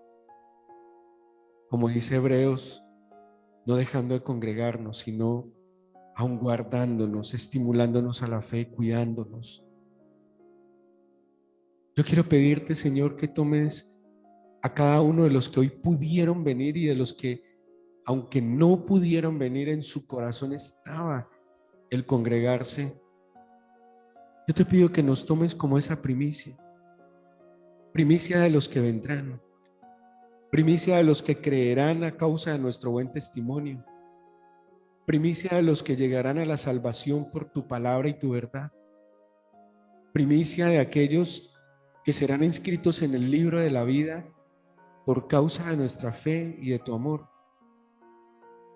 Como dice Hebreos, no dejando de congregarnos, sino aún guardándonos, estimulándonos a la fe, cuidándonos. Yo quiero pedirte, Señor, que tomes a cada uno de los que hoy pudieron venir y de los que, aunque no pudieron venir, en su corazón estaba el congregarse. Yo te pido que nos tomes como esa primicia, primicia de los que vendrán, primicia de los que creerán a causa de nuestro buen testimonio, primicia de los que llegarán a la salvación por tu palabra y tu verdad, primicia de aquellos que serán inscritos en el libro de la vida por causa de nuestra fe y de tu amor,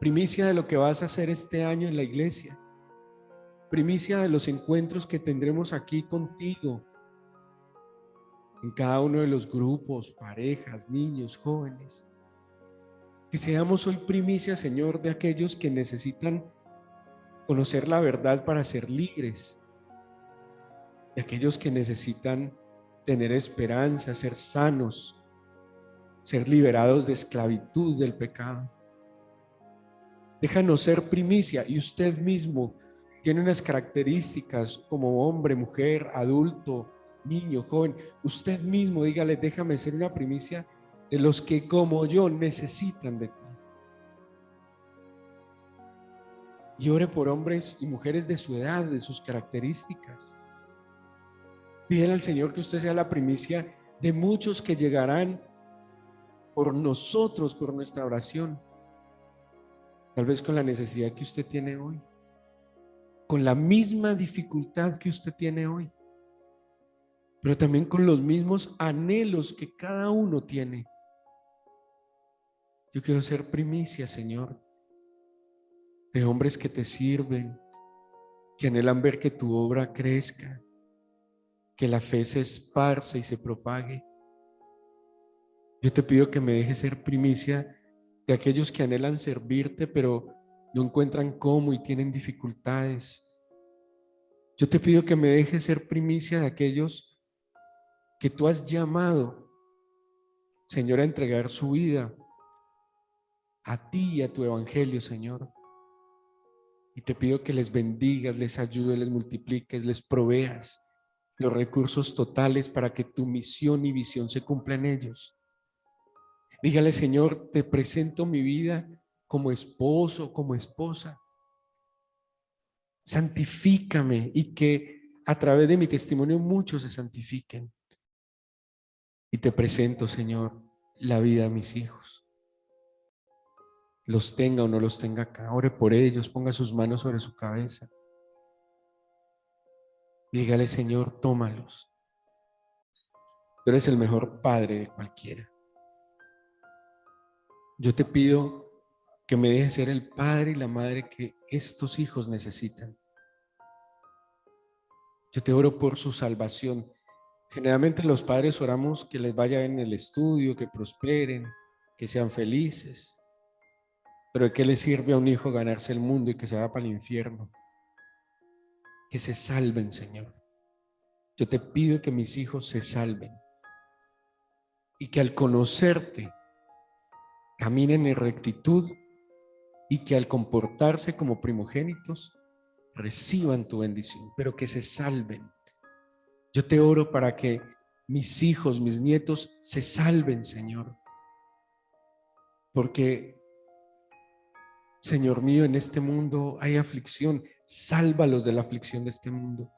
primicia de lo que vas a hacer este año en la iglesia, primicia de los encuentros que tendremos aquí contigo, en cada uno de los grupos, parejas, niños, jóvenes. Que seamos hoy primicia, Señor, de aquellos que necesitan conocer la verdad para ser libres, de aquellos que necesitan tener esperanza, ser sanos, ser liberados de esclavitud del pecado. Déjanos ser primicia, y usted mismo tiene unas características como hombre, mujer, adulto, niño, joven. Usted mismo dígale: déjame ser una primicia de los que como yo necesitan de ti. Y ore por hombres y mujeres de su edad, de sus características. Pídele al Señor que usted sea la primicia de muchos que llegarán por nosotros, por nuestra oración. Tal vez con la necesidad que usted tiene hoy, con la misma dificultad que usted tiene hoy, pero también con los mismos anhelos que cada uno tiene. Yo quiero ser primicia, Señor, de hombres que te sirven, que anhelan ver que tu obra crezca, que la fe se esparce y se propague. Yo te pido que me dejes ser primicia de aquellos que anhelan servirte, pero no encuentran cómo y tienen dificultades. Yo te pido que me dejes ser primicia de aquellos que tú has llamado, Señor, a entregar su vida a ti y a tu evangelio, Señor. Y te pido que les bendigas, les ayudes, les multipliques, les proveas los recursos totales para que tu misión y visión se cumpla en ellos. Dígale, Señor, te presento mi vida como esposo, como esposa. Santifícame y que a través de mi testimonio muchos se santifiquen. Y te presento, Señor, la vida de mis hijos. Los tenga o no los tenga acá. Ore por ellos, ponga sus manos sobre su cabeza. Dígale, Señor, tómalos. Tú eres el mejor padre de cualquiera. Yo te pido que me dejes ser el padre y la madre que estos hijos necesitan. Yo te oro por su salvación. Generalmente los padres oramos que les vaya bien en el estudio, que prosperen, que sean felices. Pero ¿de qué le sirve a un hijo ganarse el mundo y que se vaya para el infierno? Que se salven, Señor. Yo te pido que mis hijos se salven y que al conocerte caminen en rectitud y que al comportarse como primogénitos reciban tu bendición, pero que se salven. Yo te oro para que mis hijos, mis nietos se salven, Señor. Porque, Señor mío, en este mundo hay aflicción. Sálvalos de la aflicción de este mundo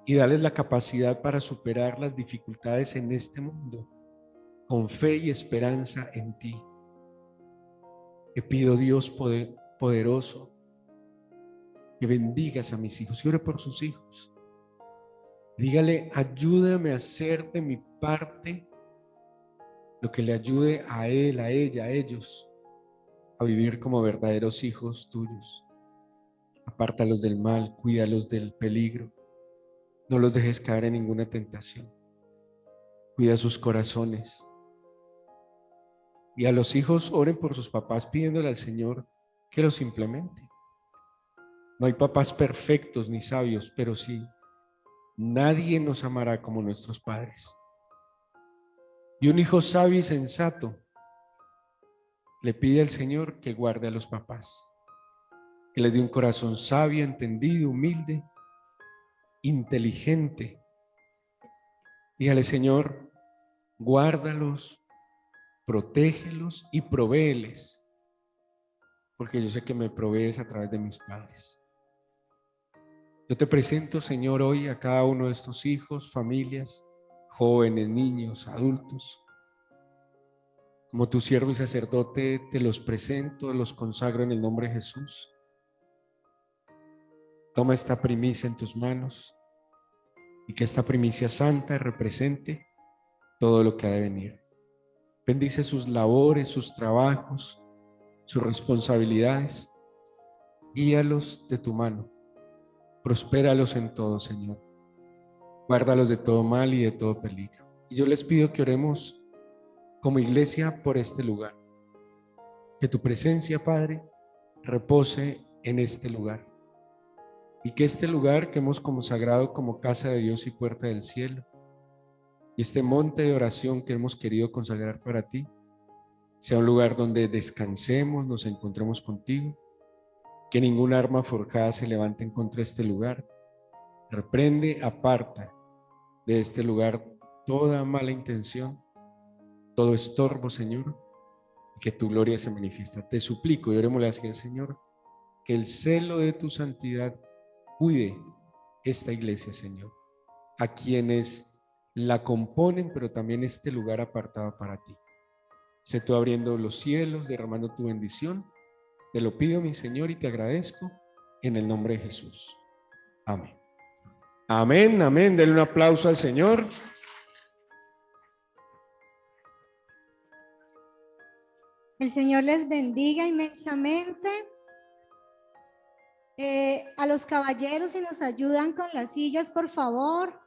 y dales la capacidad para superar las dificultades en este mundo con fe y esperanza en ti. Te pido, Dios poderoso, que bendigas a mis hijos y ore por sus hijos. Dígale, ayúdame a hacer de mi parte lo que le ayude a él, a ella, a ellos, a vivir como verdaderos hijos tuyos. Apártalos del mal, cuídalos del peligro. No los dejes caer en ninguna tentación. Cuida sus corazones. Y a los hijos oren por sus papás pidiéndole al Señor que los implemente. No hay papás perfectos ni sabios, pero sí, nadie nos amará como nuestros padres. Y un hijo sabio y sensato le pide al Señor que guarde a los papás, que les dé un corazón sabio, entendido, humilde, inteligente. Dígale, Señor, guárdalos, protégelos y provéeles, porque yo sé que me provees a través de mis padres. Yo te presento, Señor, hoy a cada uno de estos hijos, familias, jóvenes, niños, adultos. Como tu siervo y sacerdote, te los presento, los consagro en el nombre de Jesús. Toma esta primicia en tus manos y que esta primicia santa represente todo lo que ha de venir. Bendice sus labores, sus trabajos, sus responsabilidades. Guíalos de tu mano. Prospéralos en todo, Señor. Guárdalos de todo mal y de todo peligro. Y yo les pido que oremos como iglesia por este lugar. Que tu presencia, Padre, repose en este lugar. Y que este lugar que hemos consagrado como casa de Dios y puerta del cielo, y este monte de oración que hemos querido consagrar para ti, sea un lugar donde descansemos, nos encontremos contigo, que ningún arma forjada se levante en contra de este lugar. Reprende, aparta de este lugar toda mala intención, todo estorbo, Señor, y que tu gloria se manifiesta. Te suplico y orémosle así al Señor, que el celo de tu santidad cuide esta iglesia, Señor, a quienes la componen, pero también este lugar apartado para ti. Sé tú abriendo los cielos, derramando tu bendición. Te lo pido, mi Señor, y te agradezco en el nombre de Jesús. Amén. Amén, amén. Denle un aplauso al Señor. El Señor les bendiga inmensamente. A los caballeros, si nos ayudan con las sillas, por favor.